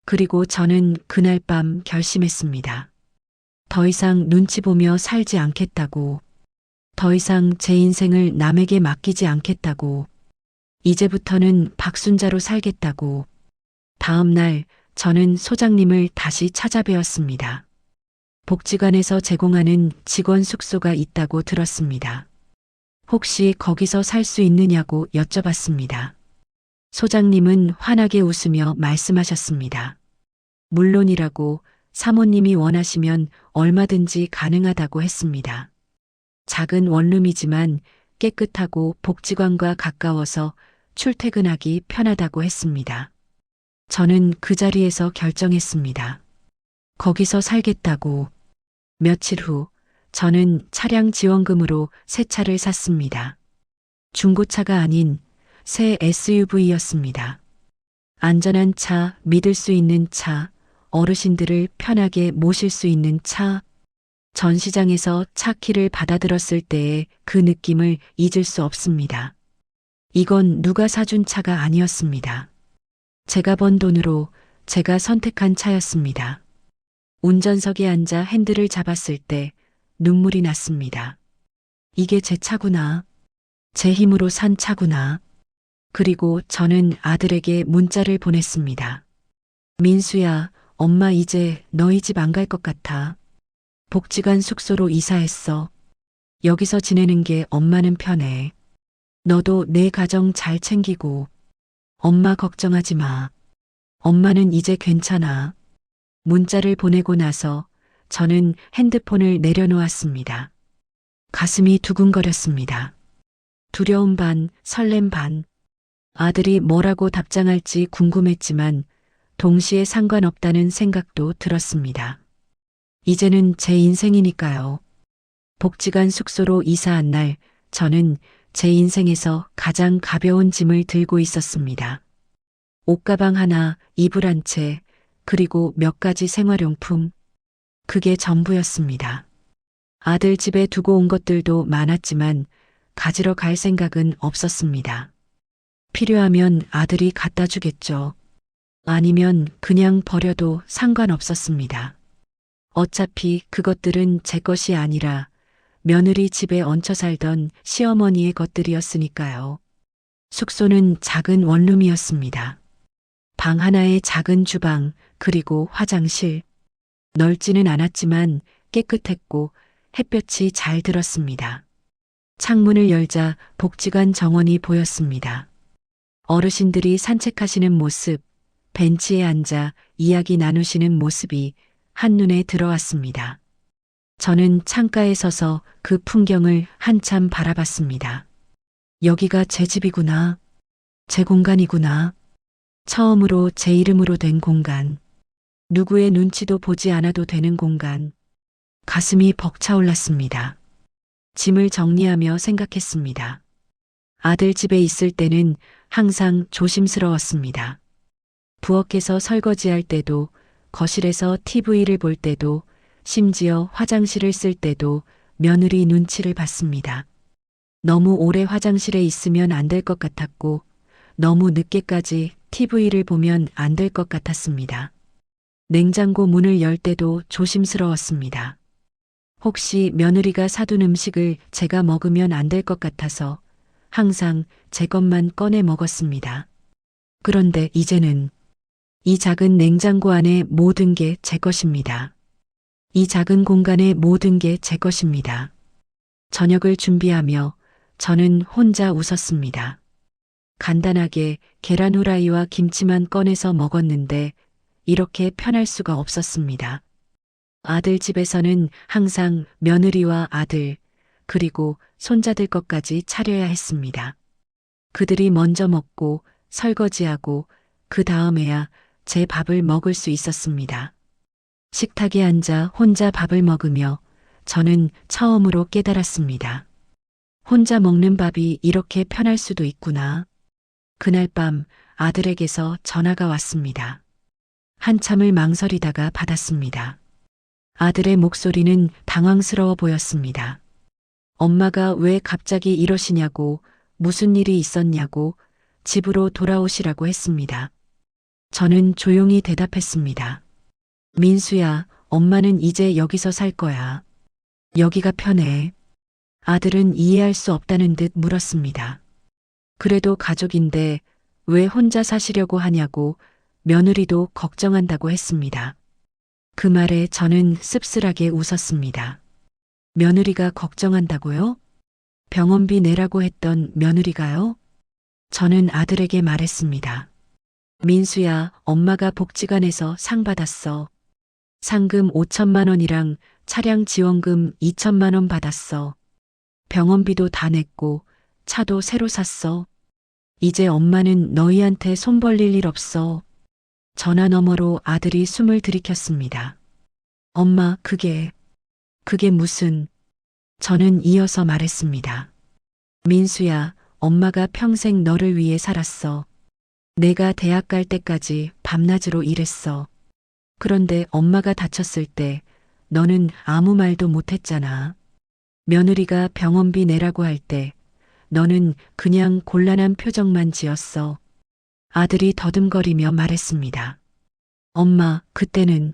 그리고 저는 그날 밤 결심했습니다. 더 이상 눈치 보며 살지 않겠다고. 더 이상 제 인생을 남에게 맡기지 않겠다고. 이제부터는 박순자로 살겠다고. 다음 날 저는 소장님을 다시 찾아뵈었습니다. 복지관에서 제공하는 직원 숙소가 있다고 들었습니다. 혹시 거기서 살 수 있느냐고 여쭤봤습니다. 소장님은 환하게 웃으며 말씀하셨습니다. 물론이라고, 사모님이 원하시면 얼마든지 가능하다고 했습니다. 작은 원룸이지만 깨끗하고 복지관과 가까워서 출퇴근하기 편하다고 했습니다. 저는 그 자리에서 결정했습니다. 거기서 살겠다고. 며칠 후 저는 차량 지원금으로 새 차를 샀습니다. 중고차가 아닌 새 SUV였습니다. 안전한 차, 믿을 수 있는 차, 어르신들을 편하게 모실 수 있는 차. 전시장에서 차 키를 받아들었을 때의 그 느낌을 잊을 수 없습니다. 이건 누가 사준 차가 아니었습니다. 제가 번 돈으로 제가 선택한 차였습니다. 운전석에 앉아 핸들을 잡았을 때 눈물이 났습니다. 이게 제 차구나. 제 힘으로 산 차구나. 그리고 저는 아들에게 문자를 보냈습니다. 민수야, 엄마 이제 너희 집 안 갈 것 같아. 복지관 숙소로 이사했어. 여기서 지내는 게 엄마는 편해. 너도 내 가정 잘 챙기고. 엄마 걱정하지 마. 엄마는 이제 괜찮아. 문자를 보내고 나서 저는 핸드폰을 내려놓았습니다. 가슴이 두근거렸습니다. 두려움 반, 설렘 반. 아들이 뭐라고 답장할지 궁금했지만 동시에 상관없다는 생각도 들었습니다. 이제는 제 인생이니까요. 복지관 숙소로 이사한 날 저는 제 인생에서 가장 가벼운 짐을 들고 있었습니다. 옷가방 하나, 이불 한 채, 그리고 몇 가지 생활용품. 그게 전부였습니다. 아들 집에 두고 온 것들도 많았지만 가지러 갈 생각은 없었습니다. 필요하면 아들이 갖다 주겠죠. 아니면 그냥 버려도 상관없었습니다. 어차피 그것들은 제 것이 아니라 며느리 집에 얹혀 살던 시어머니의 것들이었으니까요. 숙소는 작은 원룸이었습니다. 방 하나에 작은 주방, 그리고 화장실. 넓지는 않았지만 깨끗했고 햇볕이 잘 들었습니다. 창문을 열자 복지관 정원이 보였습니다. 어르신들이 산책하시는 모습, 벤치에 앉아 이야기 나누시는 모습이 한눈에 들어왔습니다. 저는 창가에 서서 그 풍경을 한참 바라봤습니다. 여기가 제 집이구나. 제 공간이구나. 처음으로 제 이름으로 된 공간. 누구의 눈치도 보지 않아도 되는 공간. 가슴이 벅차올랐습니다. 짐을 정리하며 생각했습니다. 아들 집에 있을 때는 항상 조심스러웠습니다. 부엌에서 설거지할 때도, 거실에서 TV를 볼 때도, 심지어 화장실을 쓸 때도 며느리 눈치를 봤습니다. 너무 오래 화장실에 있으면 안 될 것 같았고, 너무 늦게까지 TV를 보면 안 될 것 같았습니다. 냉장고 문을 열 때도 조심스러웠습니다. 혹시 며느리가 사둔 음식을 제가 먹으면 안 될 것 같아서 항상 제 것만 꺼내 먹었습니다. 그런데 이제는 이 작은 냉장고 안에 모든 게 제 것입니다. 이 작은 공간의 모든 게 제 것입니다. 저녁을 준비하며 저는 혼자 웃었습니다. 간단하게 계란 후라이와 김치만 꺼내서 먹었는데 이렇게 편할 수가 없었습니다. 아들 집에서는 항상 며느리와 아들, 그리고 손자들 것까지 차려야 했습니다. 그들이 먼저 먹고 설거지하고 그 다음에야 제 밥을 먹을 수 있었습니다. 식탁에 앉아 혼자 밥을 먹으며 저는 처음으로 깨달았습니다. 혼자 먹는 밥이 이렇게 편할 수도 있구나. 그날 밤 아들에게서 전화가 왔습니다. 한참을 망설이다가 받았습니다. 아들의 목소리는 당황스러워 보였습니다. 엄마가 왜 갑자기 이러시냐고, 무슨 일이 있었냐고, 집으로 돌아오시라고 했습니다. 저는 조용히 대답했습니다. 민수야, 엄마는 이제 여기서 살 거야. 여기가 편해. 아들은 이해할 수 없다는 듯 물었습니다. 그래도 가족인데 왜 혼자 사시려고 하냐고 며느리도 걱정한다고 했습니다. 그 말에 저는 씁쓸하게 웃었습니다. 며느리가 걱정한다고요? 병원비 내라고 했던 며느리가요? 저는 아들에게 말했습니다. 민수야, 엄마가 복지관에서 상 받았어. 상금 5천만 원이랑 차량 지원금 2천만 원 받았어. 병원비도 다 냈고 차도 새로 샀어. 이제 엄마는 너희한테 손 벌릴 일 없어. 전화 너머로 아들이 숨을 들이켰습니다. 엄마, 그게 무슨... 저는 이어서 말했습니다. 민수야, 엄마가 평생 너를 위해 살았어. 내가 대학 갈 때까지 밤낮으로 일했어. 그런데 엄마가 다쳤을 때 너는 아무 말도 못했잖아. 며느리가 병원비 내라고 할 때 너는 그냥 곤란한 표정만 지었어. 아들이 더듬거리며 말했습니다. 엄마, 그때는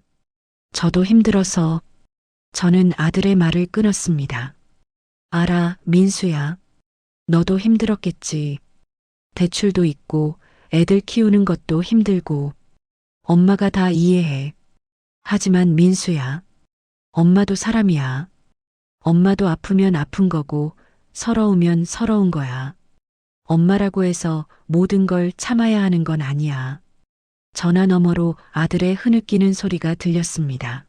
저도 힘들어서... 저는 아들의 말을 끊었습니다. 알아, 민수야. 너도 힘들었겠지. 대출도 있고 애들 키우는 것도 힘들고 엄마가 다 이해해. 하지만 민수야, 엄마도 사람이야. 엄마도 아프면 아픈 거고 서러우면 서러운 거야. 엄마라고 해서 모든 걸 참아야 하는 건 아니야. 전화 너머로 아들의 흐느끼는 소리가 들렸습니다.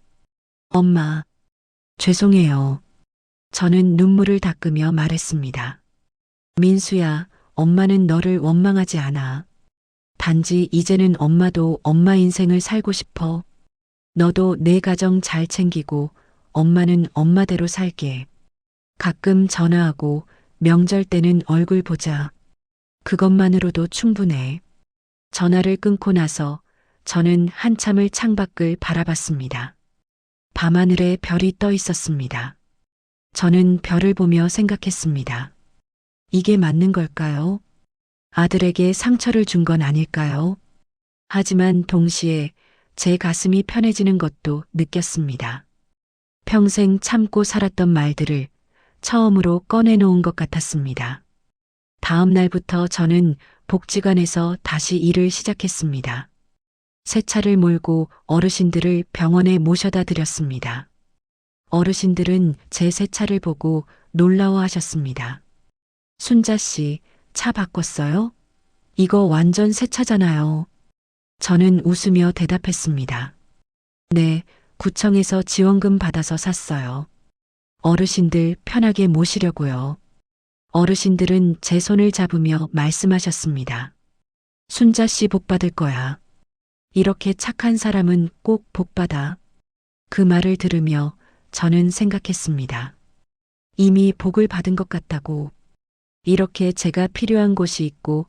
엄마, 죄송해요. 저는 눈물을 닦으며 말했습니다. 민수야, 엄마는 너를 원망하지 않아. 단지 이제는 엄마도 엄마 인생을 살고 싶어. 너도 내 가정 잘 챙기고 엄마는 엄마대로 살게. 가끔 전화하고 명절 때는 얼굴 보자. 그것만으로도 충분해. 전화를 끊고 나서 저는 한참을 창밖을 바라봤습니다. 밤하늘에 별이 떠 있었습니다. 저는 별을 보며 생각했습니다. 이게 맞는 걸까요? 아들에게 상처를 준 건 아닐까요? 하지만 동시에 제 가슴이 편해지는 것도 느꼈습니다. 평생 참고 살았던 말들을 처음으로 꺼내놓은 것 같았습니다. 다음 날부터 저는 복지관에서 다시 일을 시작했습니다. 새 차를 몰고 어르신들을 병원에 모셔다 드렸습니다. 어르신들은 제 새 차를 보고 놀라워하셨습니다. 순자 씨, 차 바꿨어요? 이거 완전 새 차잖아요. 저는 웃으며 대답했습니다. 네, 구청에서 지원금 받아서 샀어요. 어르신들 편하게 모시려고요. 어르신들은 제 손을 잡으며 말씀하셨습니다. 순자 씨 복 받을 거야. 이렇게 착한 사람은 꼭 복 받아. 그 말을 들으며 저는 생각했습니다. 이미 복을 받은 것 같다고. 이렇게 제가 필요한 곳이 있고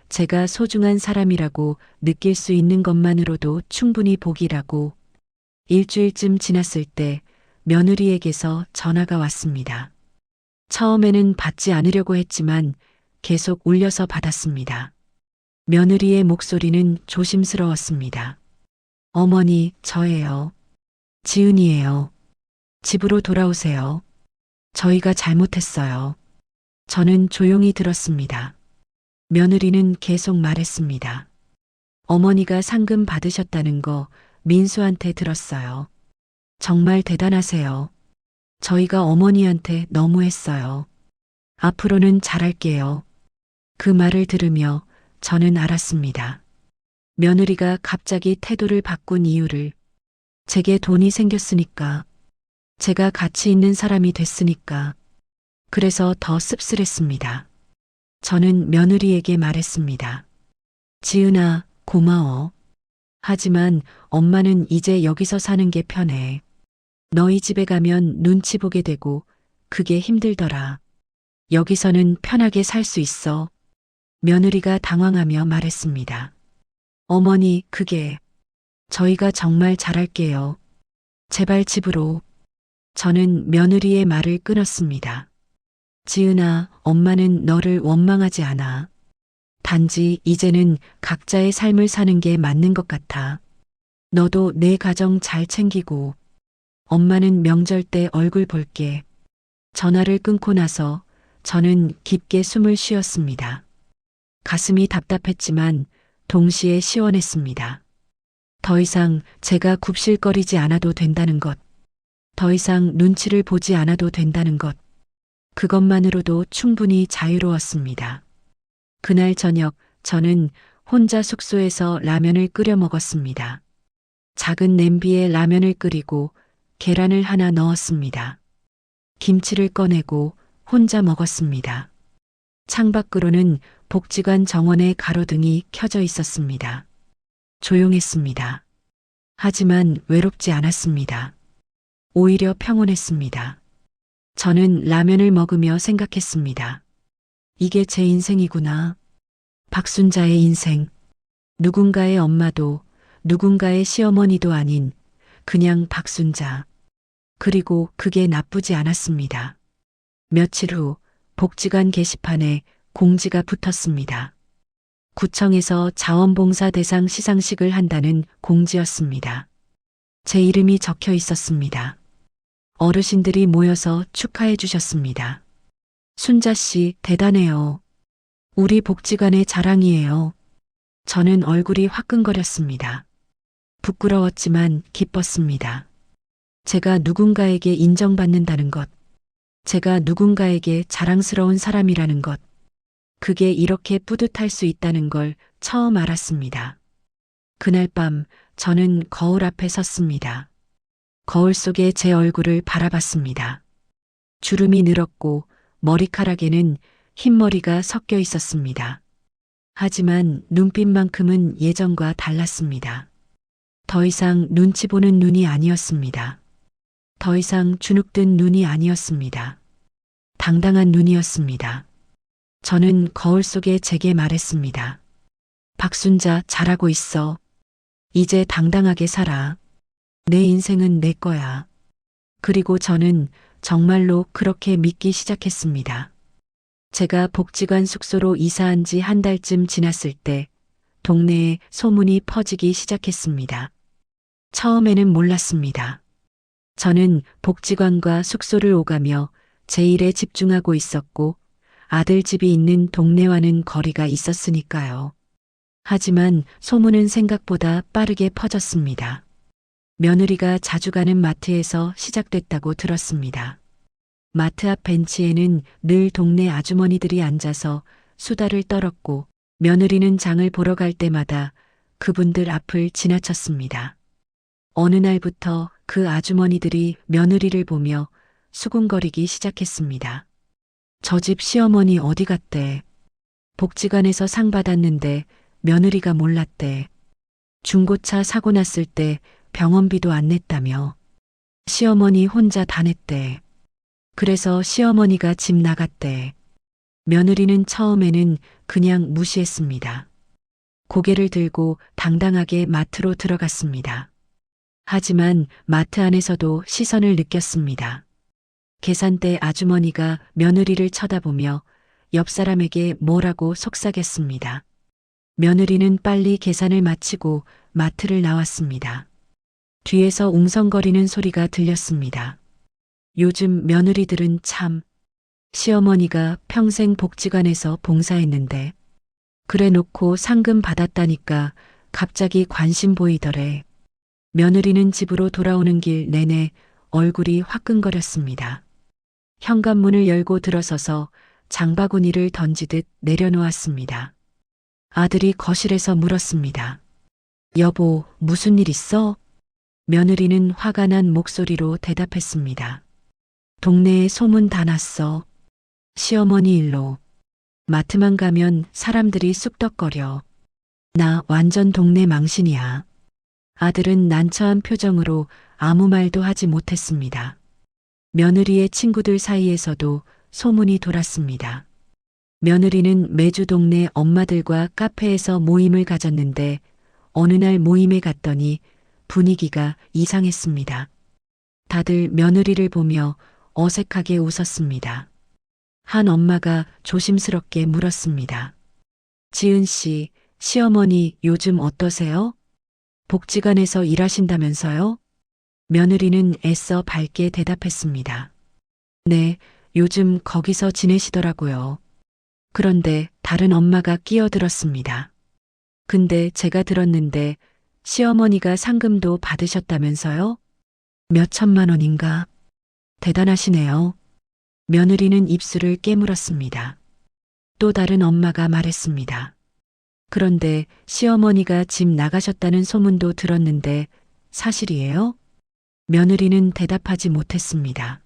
제가 소중한 사람이라고 느낄 수 있는 것만으로도 충분히 복이라고. 일주일쯤 지났을 때 며느리에게서 전화가 왔습니다. 처음에는 받지 않으려고 했지만 계속 울려서 받았습니다. 며느리의 목소리는 조심스러웠습니다. 어머니, 저예요. 지은이에요. 집으로 돌아오세요. 저희가 잘못했어요. 저는 조용히 들었습니다. 며느리는 계속 말했습니다. 어머니가 상금 받으셨다는 거 민수한테 들었어요. 정말 대단하세요. 저희가 어머니한테 너무했어요. 앞으로는 잘할게요. 그 말을 들으며 저는 알았습니다. 며느리가 갑자기 태도를 바꾼 이유를. 제게 돈이 생겼으니까. 제가 가치 있는 사람이 됐으니까. 그래서 더 씁쓸했습니다. 저는 며느리에게 말했습니다. 지은아, 고마워. 하지만 엄마는 이제 여기서 사는 게 편해. 너희 집에 가면 눈치 보게 되고 그게 힘들더라. 여기서는 편하게 살 수 있어. 며느리가 당황하며 말했습니다. 어머니, 그게 저희가 정말 잘할게요. 제발 집으로. 저는 며느리의 말을 끊었습니다. 지은아, 엄마는 너를 원망하지 않아. 단지 이제는 각자의 삶을 사는 게 맞는 것 같아. 너도 내 가정 잘 챙기고. 엄마는 명절 때 얼굴 볼게. 전화를 끊고 나서 저는 깊게 숨을 쉬었습니다. 가슴이 답답했지만 동시에 시원했습니다. 더 이상 제가 굽실거리지 않아도 된다는 것. 더 이상 눈치를 보지 않아도 된다는 것. 그것만으로도 충분히 자유로웠습니다. 그날 저녁 저는 혼자 숙소에서 라면을 끓여 먹었습니다. 작은 냄비에 라면을 끓이고 계란을 하나 넣었습니다. 김치를 꺼내고 혼자 먹었습니다. 창밖으로는 복지관 정원의 가로등이 켜져 있었습니다. 조용했습니다. 하지만 외롭지 않았습니다. 오히려 평온했습니다. 저는 라면을 먹으며 생각했습니다. 이게 제 인생이구나. 박순자의 인생. 누군가의 엄마도 누군가의 시어머니도 아닌 그냥 박순자. 그리고 그게 나쁘지 않았습니다. 며칠 후 복지관 게시판에 공지가 붙었습니다. 구청에서 자원봉사 대상 시상식을 한다는 공지였습니다. 제 이름이 적혀 있었습니다. 어르신들이 모여서 축하해 주셨습니다. 순자 씨, 대단해요. 우리 복지관의 자랑이에요. 저는 얼굴이 화끈거렸습니다. 부끄러웠지만 기뻤습니다. 제가 누군가에게 인정받는다는 것, 제가 누군가에게 자랑스러운 사람이라는 것, 그게 이렇게 뿌듯할 수 있다는 걸 처음 알았습니다. 그날 밤 저는 거울 앞에 섰습니다. 거울 속에 제 얼굴을 바라봤습니다. 주름이 늘었고 머리카락에는 흰머리가 섞여 있었습니다. 하지만 눈빛만큼은 예전과 달랐습니다. 더 이상 눈치 보는 눈이 아니었습니다. 더 이상 주눅든 눈이 아니었습니다. 당당한 눈이었습니다. 저는 거울 속에 제게 말했습니다. 박순자, 잘하고 있어. 이제 당당하게 살아. 내 인생은 내 거야. 그리고 저는 정말로 그렇게 믿기 시작했습니다. 제가 복지관 숙소로 이사한 지 한 달쯤 지났을 때 동네에 소문이 퍼지기 시작했습니다. 처음에는 몰랐습니다. 저는 복지관과 숙소를 오가며 제 일에 집중하고 있었고 아들 집이 있는 동네와는 거리가 있었으니까요. 하지만 소문은 생각보다 빠르게 퍼졌습니다. 며느리가 자주 가는 마트에서 시작됐다고 들었습니다. 마트 앞 벤치에는 늘 동네 아주머니들이 앉아서 수다를 떨었고 며느리는 장을 보러 갈 때마다 그분들 앞을 지나쳤습니다. 어느 날부터 그 아주머니들이 며느리를 보며 수군거리기 시작했습니다. 저 집 시어머니 어디 갔대? 복지관에서 상 받았는데 며느리가 몰랐대. 중고차 사고 났을 때 병원비도 안 냈다며. 시어머니 혼자 다 냈대. 그래서 시어머니가 집 나갔대. 며느리는 처음에는 그냥 무시했습니다. 고개를 들고 당당하게 마트로 들어갔습니다. 하지만 마트 안에서도 시선을 느꼈습니다. 계산대 아주머니가 며느리를 쳐다보며 옆 사람에게 뭐라고 속삭였습니다. 며느리는 빨리 계산을 마치고 마트를 나왔습니다. 뒤에서 웅성거리는 소리가 들렸습니다. 요즘 며느리들은 참, 시어머니가 평생 복지관에서 봉사했는데 그래 놓고 상금 받았다니까 갑자기 관심 보이더래. 며느리는 집으로 돌아오는 길 내내 얼굴이 화끈거렸습니다. 현관문을 열고 들어서서 장바구니를 던지듯 내려놓았습니다. 아들이 거실에서 물었습니다. 여보, 무슨 일 있어? 며느리는 화가 난 목소리로 대답했습니다. 동네에 소문 다 났어. 시어머니 일로. 마트만 가면 사람들이 쑥덕거려. 나 완전 동네 망신이야. 아들은 난처한 표정으로 아무 말도 하지 못했습니다. 며느리의 친구들 사이에서도 소문이 돌았습니다. 며느리는 매주 동네 엄마들과 카페에서 모임을 가졌는데 어느 날 모임에 갔더니 분위기가 이상했습니다. 다들 며느리를 보며 어색하게 웃었습니다. 한 엄마가 조심스럽게 물었습니다. 지은 씨, 시어머니 요즘 어떠세요? 복지관에서 일하신다면서요? 며느리는 애써 밝게 대답했습니다. 네, 요즘 거기서 지내시더라고요. 그런데 다른 엄마가 끼어들었습니다. 근데 제가 들었는데 시어머니가 상금도 받으셨다면서요? 몇 천만 원인가? 대단하시네요. 며느리는 입술을 깨물었습니다. 또 다른 엄마가 말했습니다. 그런데 시어머니가 집 나가셨다는 소문도 들었는데 사실이에요? 며느리는 대답하지 못했습니다.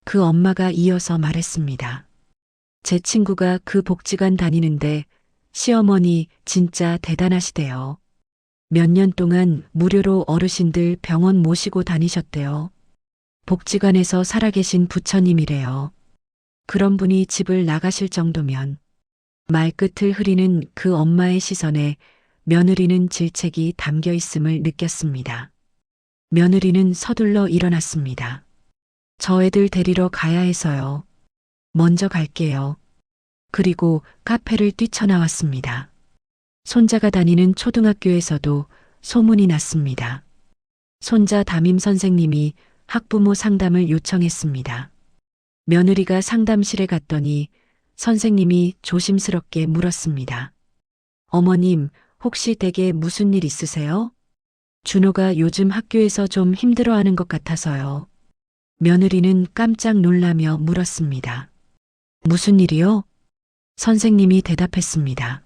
그 엄마가 이어서 말했습니다. 제 친구가 그 복지관 다니는데 시어머니 진짜 대단하시대요. 몇 년 동안 무료로 어르신들 병원 모시고 다니셨대요. 복지관에서 살아계신 부처님이래요. 그런 분이 집을 나가실 정도면. 말끝을 흐리는 그 엄마의 시선에 며느리는 질책이 담겨 있음을 느꼈습니다. 며느리는 서둘러 일어났습니다. 저 애들 데리러 가야 해서요. 먼저 갈게요. 그리고 카페를 뛰쳐나왔습니다. 손자가 다니는 초등학교에서도 소문이 났습니다. 손자 담임 선생님이 학부모 상담을 요청했습니다. 며느리가 상담실에 갔더니 선생님이 조심스럽게 물었습니다. 어머님, 혹시 댁에 무슨 일 있으세요? 준호가 요즘 학교에서 좀 힘들어하는 것 같아서요. 며느리는 깜짝 놀라며 물었습니다. 무슨 일이요? 선생님이 대답했습니다.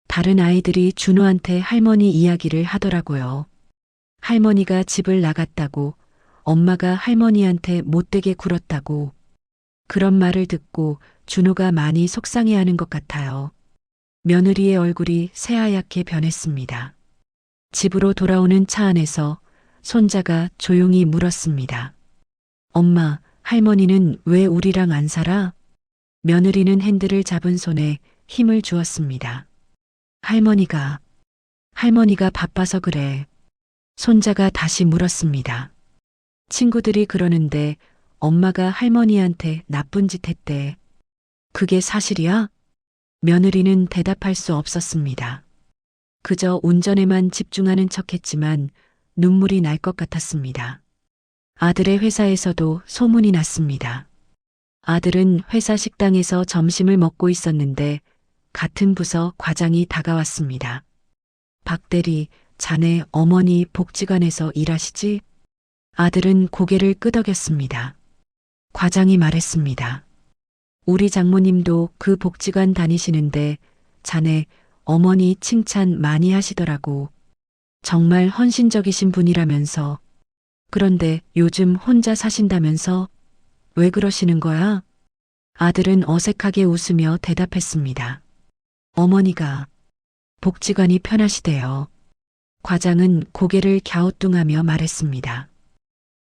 다른 아이들이 준호한테 할머니 이야기를 하더라고요. 할머니가 집을 나갔다고, 엄마가 할머니한테 못되게 굴었다고. 그런 말을 듣고 준호가 많이 속상해하는 것 같아요. 며느리의 얼굴이 새하얗게 변했습니다. 집으로 돌아오는 차 안에서 손자가 조용히 물었습니다. 엄마, 할머니는 왜 우리랑 안 살아? 며느리는 핸들을 잡은 손에 힘을 주었습니다. 할머니가 바빠서 그래. 손자가 다시 물었습니다. 친구들이 그러는데 엄마가 할머니한테 나쁜 짓 했대. 그게 사실이야? 며느리는 대답할 수 없었습니다. 그저 운전에만 집중하는 척했지만 눈물이 날 것 같았습니다. 아들의 회사에서도 소문이 났습니다. 아들은 회사 식당에서 점심을 먹고 있었는데 같은 부서 과장이 다가왔습니다. 박 대리, 자네 어머니 복지관에서 일하시지? 아들은 고개를 끄덕였습니다. 과장이 말했습니다. 우리 장모님도 그 복지관 다니시는데 자네 어머니 칭찬 많이 하시더라고. 정말 헌신적이신 분이라면서. 그런데 요즘 혼자 사신다면서? 왜 그러시는 거야? 아들은 어색하게 웃으며 대답했습니다. 어머니가 복지관이 편하시대요. 과장은 고개를 갸우뚱하며 말했습니다.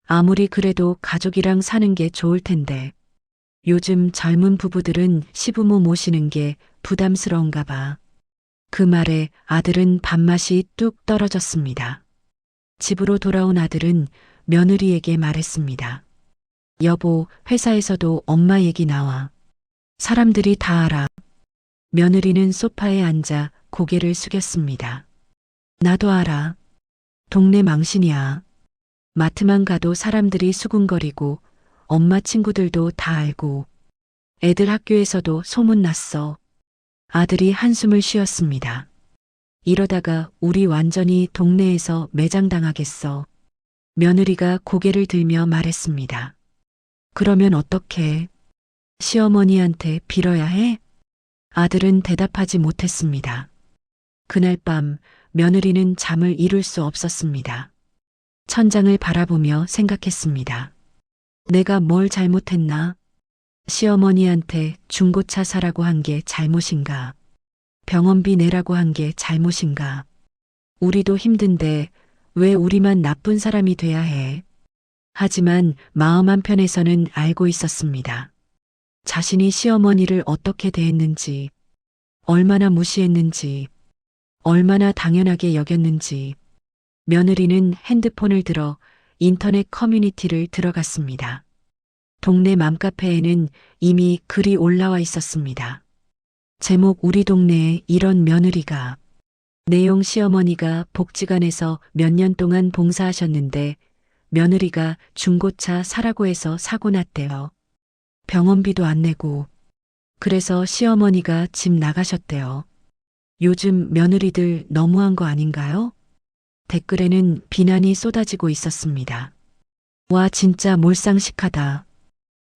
아무리 그래도 가족이랑 사는 게 좋을 텐데. 요즘 젊은 부부들은 시부모 모시는 게 부담스러운가 봐. 그 말에 아들은 밥맛이 뚝 떨어졌습니다. 집으로 돌아온 아들은 며느리에게 말했습니다. 여보, 회사에서도 엄마 얘기 나와. 사람들이 다 알아. 며느리는 소파에 앉아 고개를 숙였습니다. 나도 알아. 동네 망신이야. 마트만 가도 사람들이 수군거리고 엄마 친구들도 다 알고 애들 학교에서도 소문났어. 아들이 한숨을 쉬었습니다. 이러다가 우리 완전히 동네에서 매장당하겠어. 며느리가 고개를 들며 말했습니다. 그러면 어떡해? 시어머니한테 빌어야 해? 아들은 대답하지 못했습니다. 그날 밤 며느리는 잠을 이룰 수 없었습니다. 천장을 바라보며 생각했습니다. 내가 뭘 잘못했나? 시어머니한테 중고차 사라고 한 게 잘못인가? 병원비 내라고 한 게 잘못인가? 우리도 힘든데 왜 우리만 나쁜 사람이 돼야 해? 하지만 마음 한편에서는 알고 있었습니다. 자신이 시어머니를 어떻게 대했는지, 얼마나 무시했는지, 얼마나 당연하게 여겼는지. 며느리는 핸드폰을 들어 인터넷 커뮤니티를 들어갔습니다. 동네 맘카페에는 이미 글이 올라와 있었습니다. 제목 우리 동네에 이런 며느리가. 내용 시어머니가 복지관에서 몇 년 동안 봉사하셨는데 며느리가 중고차 사라고 해서 사고 났대요. 병원비도 안 내고. 그래서 시어머니가 집 나가셨대요. 요즘 며느리들 너무한 거 아닌가요? 댓글에는 비난이 쏟아지고 있었습니다. 와, 진짜 몰상식하다.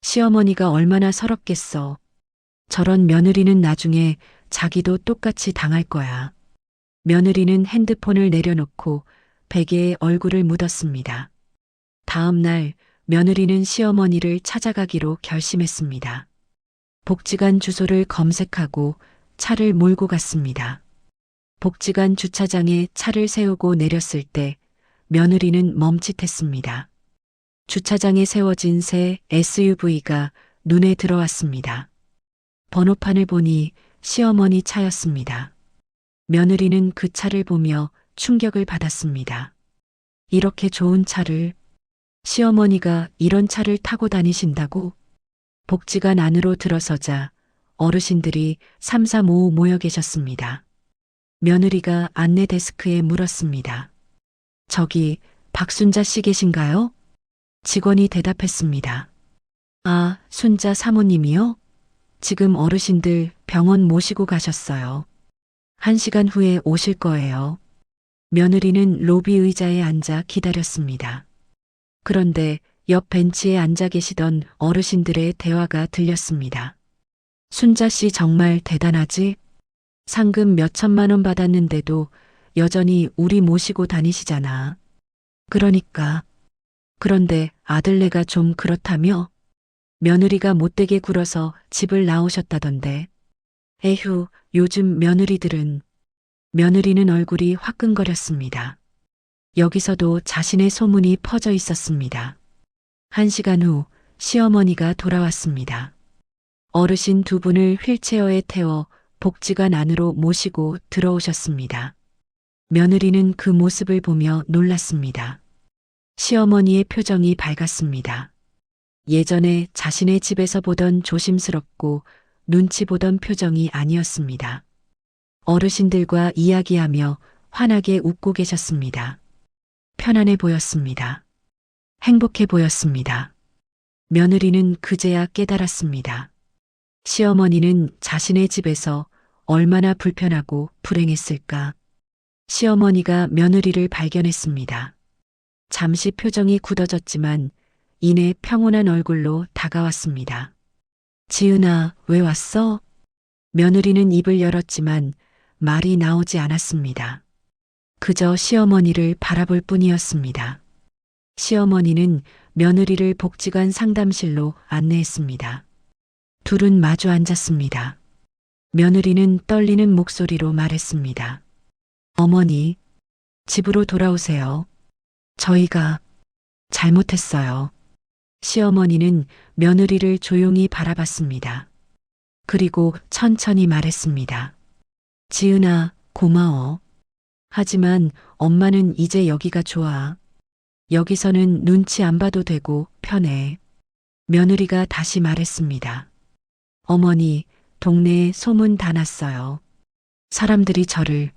시어머니가 얼마나 서럽겠어. 저런 며느리는 나중에 자기도 똑같이 당할 거야. 며느리는 핸드폰을 내려놓고 베개에 얼굴을 묻었습니다. 다음 날 며느리는 시어머니를 찾아가기로 결심했습니다. 복지관 주소를 검색하고 차를 몰고 갔습니다. 복지관 주차장에 차를 세우고 내렸을 때 며느리는 멈칫했습니다. 주차장에 세워진 새 SUV가 눈에 들어왔습니다. 번호판을 보니 시어머니 차였습니다. 며느리는 그 차를 보며 충격을 받았습니다. 이렇게 좋은 차를, 시어머니가 이런 차를 타고 다니신다고? 복지관 안으로 들어서자 어르신들이 삼삼오오 모여 계셨습니다. 며느리가 안내 데스크에 물었습니다. 저기 박순자 씨 계신가요? 직원이 대답했습니다. 아, 순자 사모님이요? 지금 어르신들 병원 모시고 가셨어요. 1시간 후에 오실 거예요. 며느리는 로비 의자에 앉아 기다렸습니다. 그런데 옆 벤치에 앉아 계시던 어르신들의 대화가 들렸습니다. 순자 씨 정말 대단하지? 상금 몇 천만 원 받았는데도 여전히 우리 모시고 다니시잖아. 그러니까. 그런데 아들네가 좀 그렇다며? 며느리가 못되게 굴어서 집을 나오셨다던데. 에휴, 요즘 며느리들은. 며느리는 얼굴이 화끈거렸습니다. 여기서도 자신의 소문이 퍼져 있었습니다. 1시간 후 시어머니가 돌아왔습니다. 어르신 2분을 휠체어에 태워 복지관 안으로 모시고 들어오셨습니다. 며느리는 그 모습을 보며 놀랐습니다. 시어머니의 표정이 밝았습니다. 예전에 자신의 집에서 보던 조심스럽고 눈치 보던 표정이 아니었습니다. 어르신들과 이야기하며 환하게 웃고 계셨습니다. 편안해 보였습니다. 행복해 보였습니다. 며느리는 그제야 깨달았습니다. 시어머니는 자신의 집에서 얼마나 불편하고 불행했을까. 시어머니가 며느리를 발견했습니다. 잠시 표정이 굳어졌지만 이내 평온한 얼굴로 다가왔습니다. 지은아, 왜 왔어? 며느리는 입을 열었지만 말이 나오지 않았습니다. 그저 시어머니를 바라볼 뿐이었습니다. 시어머니는 며느리를 복지관 상담실로 안내했습니다. 둘은 마주 앉았습니다. 며느리는 떨리는 목소리로 말했습니다. 어머니, 집으로 돌아오세요. 저희가 잘못했어요. 시어머니는 며느리를 조용히 바라봤습니다. 그리고 천천히 말했습니다. 지은아, 고마워. 하지만 엄마는 이제 여기가 좋아. 여기서는 눈치 안 봐도 되고 편해. 며느리가 다시 말했습니다. 어머니, 동네에 소문 다 났어요. 사람들이 저를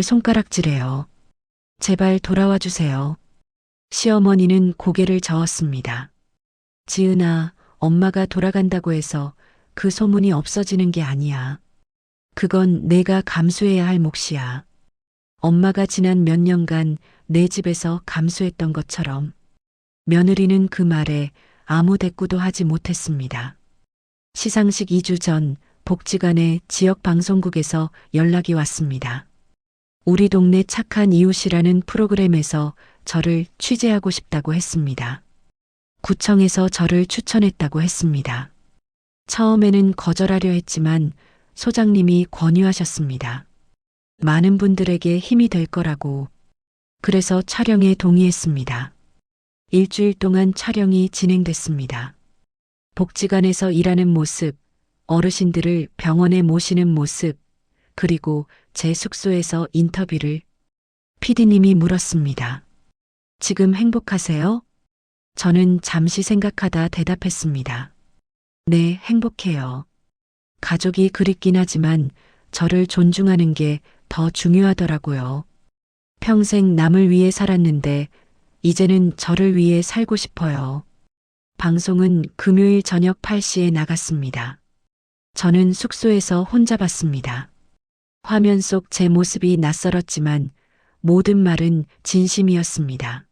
손가락질해요. 제발 돌아와 주세요. 시어머니는 고개를 저었습니다. 지은아, 엄마가 돌아간다고 해서 그 소문이 없어지는 게 아니야. 그건 내가 감수해야 할 몫이야. 엄마가 지난 몇 년간 내 집에서 감수했던 것처럼. 며느리는 그 말에 아무 대꾸도 하지 못했습니다. 시상식 2주 전 복지관의 지역 방송국에서 연락이 왔습니다. 우리 동네 착한 이웃이라는 프로그램에서 저를 취재하고 싶다고 했습니다. 구청에서 저를 추천했다고 했습니다. 처음에는 거절하려 했지만 소장님이 권유하셨습니다. 많은 분들에게 힘이 될 거라고. 그래서 촬영에 동의했습니다. 일주일 동안 촬영이 진행됐습니다. 복지관에서 일하는 모습, 어르신들을 병원에 모시는 모습, 그리고 제 숙소에서 인터뷰를 PD님이 물었습니다. 지금 행복하세요? 저는 잠시 생각하다 대답했습니다. 네, 행복해요. 가족이 그립긴 하지만 저를 존중하는 게 더 중요하더라고요. 평생 남을 위해 살았는데 이제는 저를 위해 살고 싶어요. 방송은 금요일 저녁 8시에 나갔습니다. 저는 숙소에서 혼자 봤습니다. 화면 속 제 모습이 낯설었지만 모든 말은 진심이었습니다.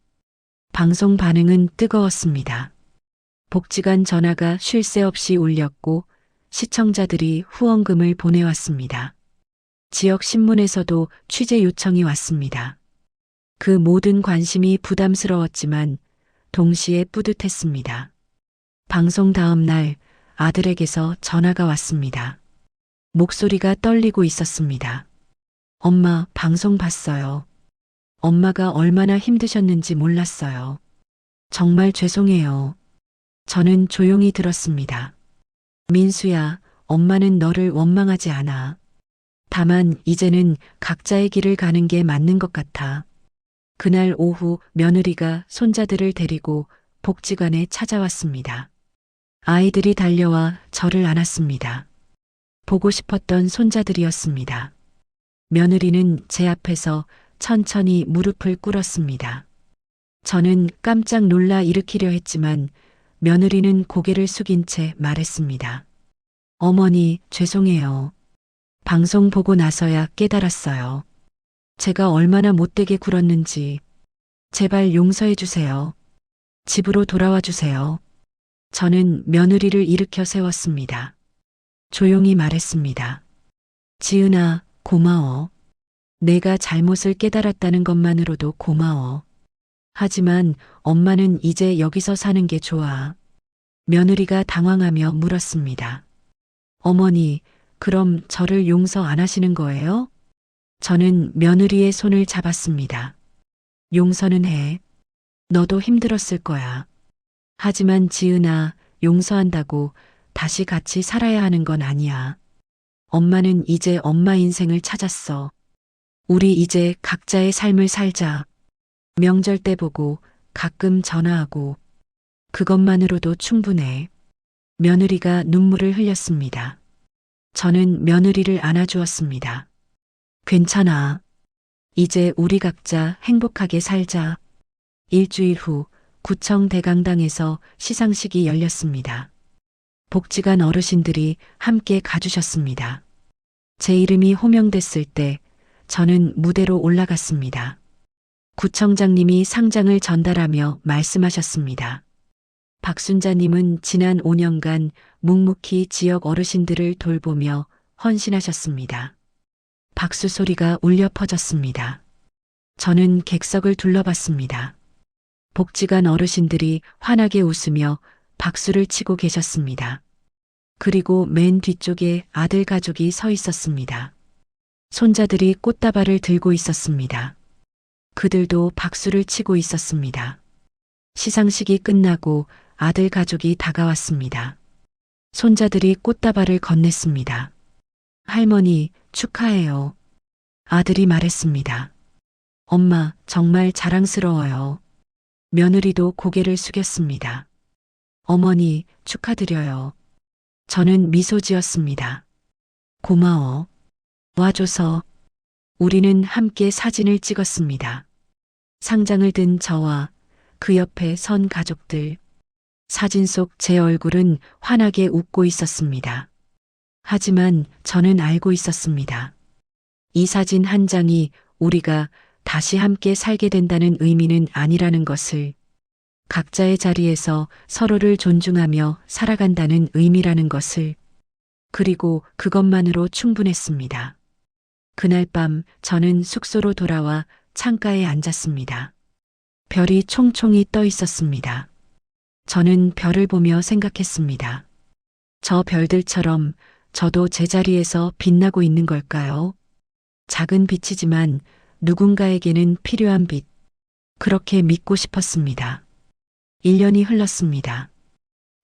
방송 반응은 뜨거웠습니다. 복지관 전화가 쉴 새 없이 울렸고 시청자들이 후원금을 보내왔습니다. 지역 신문에서도 취재 요청이 왔습니다. 그 모든 관심이 부담스러웠지만 동시에 뿌듯했습니다. 방송 다음 날 아들에게서 전화가 왔습니다. 목소리가 떨리고 있었습니다. 엄마, 방송 봤어요. 엄마가 얼마나 힘드셨는지 몰랐어요. 정말 죄송해요. 저는 조용히 들었습니다. 민수야, 엄마는 너를 원망하지 않아. 다만 이제는 각자의 길을 가는 게 맞는 것 같아. 그날 오후 며느리가 손자들을 데리고 복지관에 찾아왔습니다. 아이들이 달려와 저를 안았습니다. 보고 싶었던 손자들이었습니다. 며느리는 제 앞에서 천천히 무릎을 꿇었습니다. 저는 깜짝 놀라 일으키려 했지만 며느리는 고개를 숙인 채 말했습니다. 어머니, 죄송해요. 방송 보고 나서야 깨달았어요. 제가 얼마나 못되게 굴었는지. 제발 용서해 주세요. 집으로 돌아와 주세요. 저는 며느리를 일으켜 세웠습니다. 조용히 말했습니다. 지은아, 고마워. 내가 잘못을 깨달았다는 것만으로도 고마워. 하지만 엄마는 이제 여기서 사는 게 좋아. 며느리가 당황하며 물었습니다. 어머니, 그럼 저를 용서 안 하시는 거예요? 저는 며느리의 손을 잡았습니다. 용서는 해. 너도 힘들었을 거야. 하지만 지은아, 용서한다고 다시 같이 살아야 하는 건 아니야. 엄마는 이제 엄마 인생을 찾았어. 우리 이제 각자의 삶을 살자. 명절 때 보고 가끔 전화하고. 그것만으로도 충분해. 며느리가 눈물을 흘렸습니다. 저는 며느리를 안아주었습니다. 괜찮아. 이제 우리 각자 행복하게 살자. 일주일 후 구청 대강당에서 시상식이 열렸습니다. 복지관 어르신들이 함께 가주셨습니다. 제 이름이 호명됐을 때 저는 무대로 올라갔습니다. 구청장님이 상장을 전달하며 말씀하셨습니다. 박순자님은 지난 5년간 묵묵히 지역 어르신들을 돌보며 헌신하셨습니다. 박수 소리가 울려 퍼졌습니다. 저는 객석을 둘러봤습니다. 복지관 어르신들이 환하게 웃으며 박수를 치고 계셨습니다. 그리고 맨 뒤쪽에 아들 가족이 서 있었습니다. 손자들이 꽃다발을 들고 있었습니다. 그들도 박수를 치고 있었습니다. 시상식이 끝나고 아들 가족이 다가왔습니다. 손자들이 꽃다발을 건넸습니다. 할머니, 축하해요. 아들이 말했습니다. 엄마, 정말 자랑스러워요. 며느리도 고개를 숙였습니다. 어머니, 축하드려요. 저는 미소 지었습니다. 고마워. 와줘서. 우리는 함께 사진을 찍었습니다. 상장을 든 저와 그 옆에 선 가족들. 사진 속 제 얼굴은 환하게 웃고 있었습니다. 하지만 저는 알고 있었습니다. 이 사진 한 장이 우리가 다시 함께 살게 된다는 의미는 아니라는 것을, 각자의 자리에서 서로를 존중하며 살아간다는 의미라는 것을, 그리고 그것만으로 충분했습니다. 그날 밤 저는 숙소로 돌아와 창가에 앉았습니다. 별이 총총히 떠 있었습니다. 저는 별을 보며 생각했습니다. 저 별들처럼 저도 제자리에서 빛나고 있는 걸까요? 작은 빛이지만 누군가에게는 필요한 빛. 그렇게 믿고 싶었습니다. 1년이 흘렀습니다.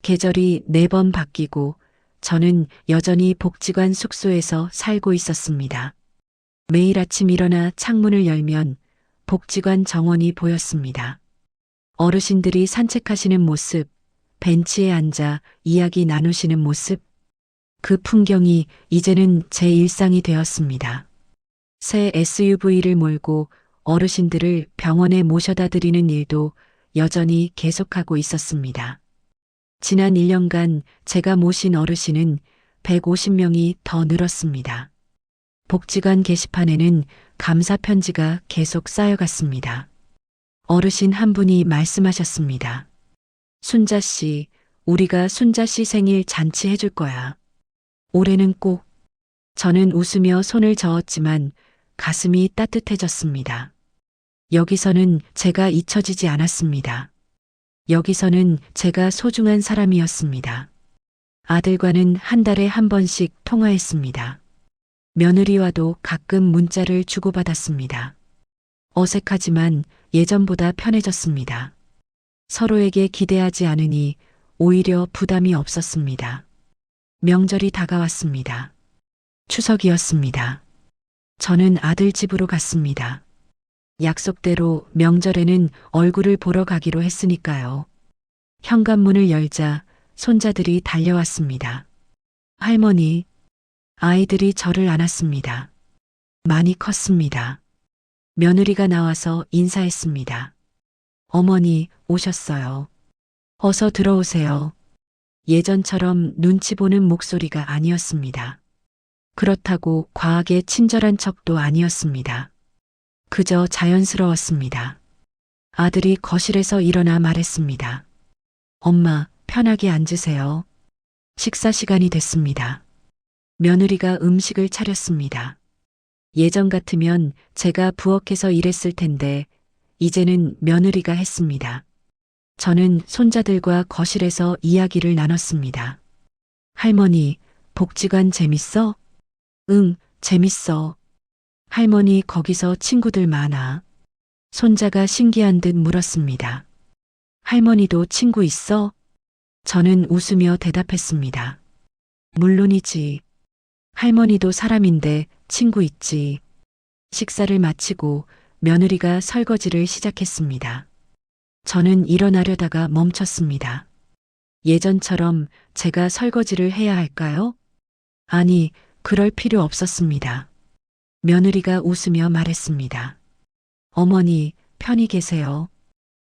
계절이 4번 바뀌고 저는 여전히 복지관 숙소에서 살고 있었습니다. 매일 아침 일어나 창문을 열면 복지관 정원이 보였습니다. 어르신들이 산책하시는 모습, 벤치에 앉아 이야기 나누시는 모습, 그 풍경이 이제는 제 일상이 되었습니다. 새 SUV를 몰고 어르신들을 병원에 모셔다 드리는 일도 여전히 계속하고 있었습니다. 지난 1년간 제가 모신 어르신은 150명이 더 늘었습니다. 복지관 게시판에는 감사 편지가 계속 쌓여갔습니다. 어르신 한 분이 말씀하셨습니다. 순자 씨, 우리가 순자 씨 생일 잔치 해줄 거야. 올해는 꼭. 저는 웃으며 손을 저었지만 가슴이 따뜻해졌습니다. 여기서는 제가 잊혀지지 않았습니다. 여기서는 제가 소중한 사람이었습니다. 아들과는 한 달에 한 번씩 통화했습니다. 며느리와도 가끔 문자를 주고받았습니다. 어색하지만 예전보다 편해졌습니다. 서로에게 기대하지 않으니 오히려 부담이 없었습니다. 명절이 다가왔습니다. 추석이었습니다. 저는 아들 집으로 갔습니다. 약속대로 명절에는 얼굴을 보러 가기로 했으니까요. 현관문을 열자 손자들이 달려왔습니다. 할머니, 아이들이 저를 안았습니다. 많이 컸습니다. 며느리가 나와서 인사했습니다. 어머니, 오셨어요. 어서 들어오세요. 예전처럼 눈치 보는 목소리가 아니었습니다. 그렇다고 과하게 친절한 척도 아니었습니다. 그저 자연스러웠습니다. 아들이 거실에서 일어나 말했습니다. 엄마, 편하게 앉으세요. 식사 시간이 됐습니다. 며느리가 음식을 차렸습니다. 예전 같으면 제가 부엌에서 일했을 텐데 이제는 며느리가 했습니다. 저는 손자들과 거실에서 이야기를 나눴습니다. 할머니, 복지관 재밌어? 응, 재밌어. 할머니, 거기서 친구들 많아. 손자가 신기한 듯 물었습니다. 할머니도 친구 있어? 저는 웃으며 대답했습니다. 물론이지. 할머니도 사람인데 친구 있지. 식사를 마치고 며느리가 설거지를 시작했습니다. 저는 일어나려다가 멈췄습니다. 예전처럼 제가 설거지를 해야 할까요? 아니, 그럴 필요 없었습니다. 며느리가 웃으며 말했습니다. 어머니, 편히 계세요.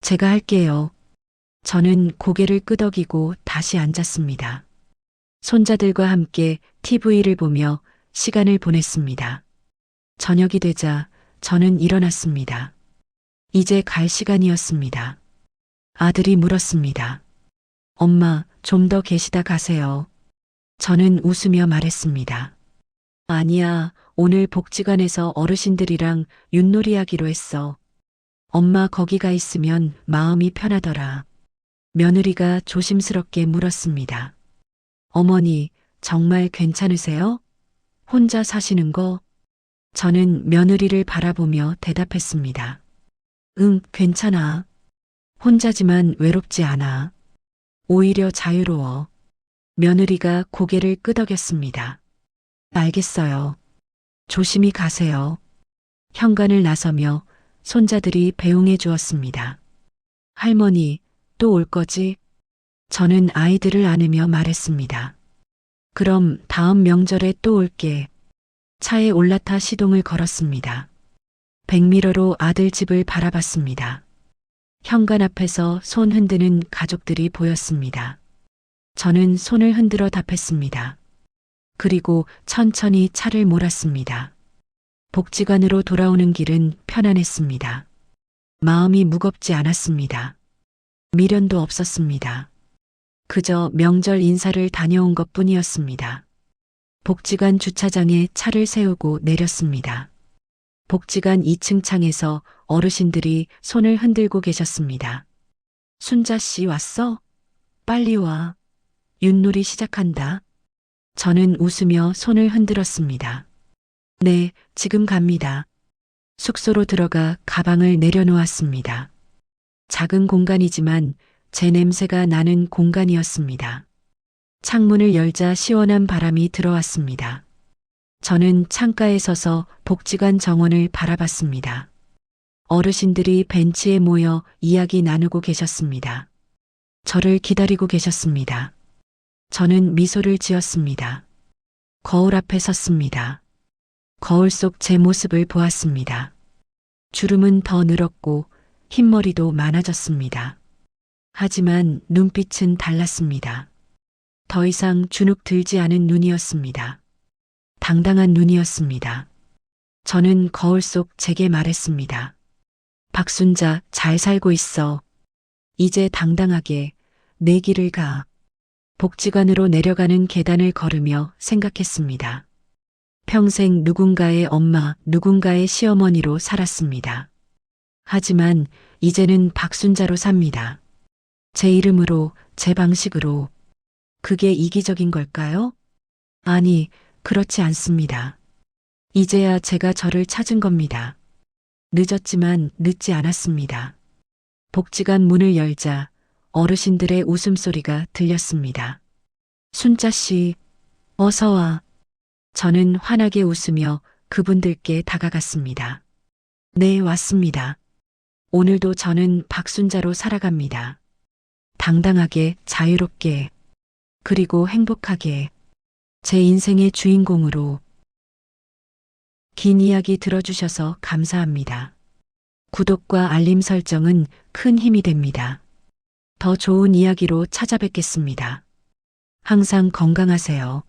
제가 할게요. 저는 고개를 끄덕이고 다시 앉았습니다. 손자들과 함께 TV를 보며 시간을 보냈습니다. 저녁이 되자 저는 일어났습니다. 이제 갈 시간이었습니다. 아들이 물었습니다. 엄마, 좀 더 계시다 가세요. 저는 웃으며 말했습니다. 아니야, 오늘 복지관에서 어르신들이랑 윷놀이 하기로 했어. 엄마 거기 가 있으면 마음이 편하더라. 며느리가 조심스럽게 물었습니다. 어머니, 정말 괜찮으세요? 혼자 사시는 거? 저는 며느리를 바라보며 대답했습니다. 응, 괜찮아. 혼자지만 외롭지 않아. 오히려 자유로워. 며느리가 고개를 끄덕였습니다. 알겠어요. 조심히 가세요. 현관을 나서며 손자들이 배웅해 주었습니다. 할머니, 또 올 거지? 저는 아이들을 안으며 말했습니다. 그럼 다음 명절에 또 올게. 차에 올라타 시동을 걸었습니다. 백미러로 아들 집을 바라봤습니다. 현관 앞에서 손 흔드는 가족들이 보였습니다. 저는 손을 흔들어 답했습니다. 그리고 천천히 차를 몰았습니다. 복지관으로 돌아오는 길은 편안했습니다. 마음이 무겁지 않았습니다. 미련도 없었습니다. 그저 명절 인사를 다녀온 것 뿐이었습니다. 복지관 주차장에 차를 세우고 내렸습니다. 복지관 2층 창에서 어르신들이 손을 흔들고 계셨습니다. 순자 씨 왔어? 빨리 와. 윷놀이 시작한다. 저는 웃으며 손을 흔들었습니다. 네, 지금 갑니다. 숙소로 들어가 가방을 내려놓았습니다. 작은 공간이지만 제 냄새가 나는 공간이었습니다. 창문을 열자 시원한 바람이 들어왔습니다. 저는 창가에 서서 복지관 정원을 바라봤습니다. 어르신들이 벤치에 모여 이야기 나누고 계셨습니다. 저를 기다리고 계셨습니다. 저는 미소를 지었습니다. 거울 앞에 섰습니다. 거울 속 제 모습을 보았습니다. 주름은 더 늘었고 흰머리도 많아졌습니다. 하지만 눈빛은 달랐습니다. 더 이상 주눅 들지 않은 눈이었습니다. 당당한 눈이었습니다. 저는 거울 속 제게 말했습니다. 박순자, 잘 살고 있어. 이제 당당하게 내 길을 가. 복지관으로 내려가는 계단을 걸으며 생각했습니다. 평생 누군가의 엄마, 누군가의 시어머니로 살았습니다. 하지만 이제는 박순자로 삽니다. 제 이름으로, 제 방식으로. 그게 이기적인 걸까요? 아니, 그렇지 않습니다. 이제야 제가 저를 찾은 겁니다. 늦었지만 늦지 않았습니다. 복지관 문을 열자 어르신들의 웃음소리가 들렸습니다. 순자 씨, 어서 와. 저는 환하게 웃으며 그분들께 다가갔습니다. 네, 왔습니다. 오늘도 저는 박순자로 살아갑니다. 당당하게, 자유롭게, 그리고 행복하게, 제 인생의 주인공으로. 긴 이야기 들어주셔서 감사합니다. 구독과 알림 설정은 큰 힘이 됩니다. 더 좋은 이야기로 찾아뵙겠습니다. 항상 건강하세요.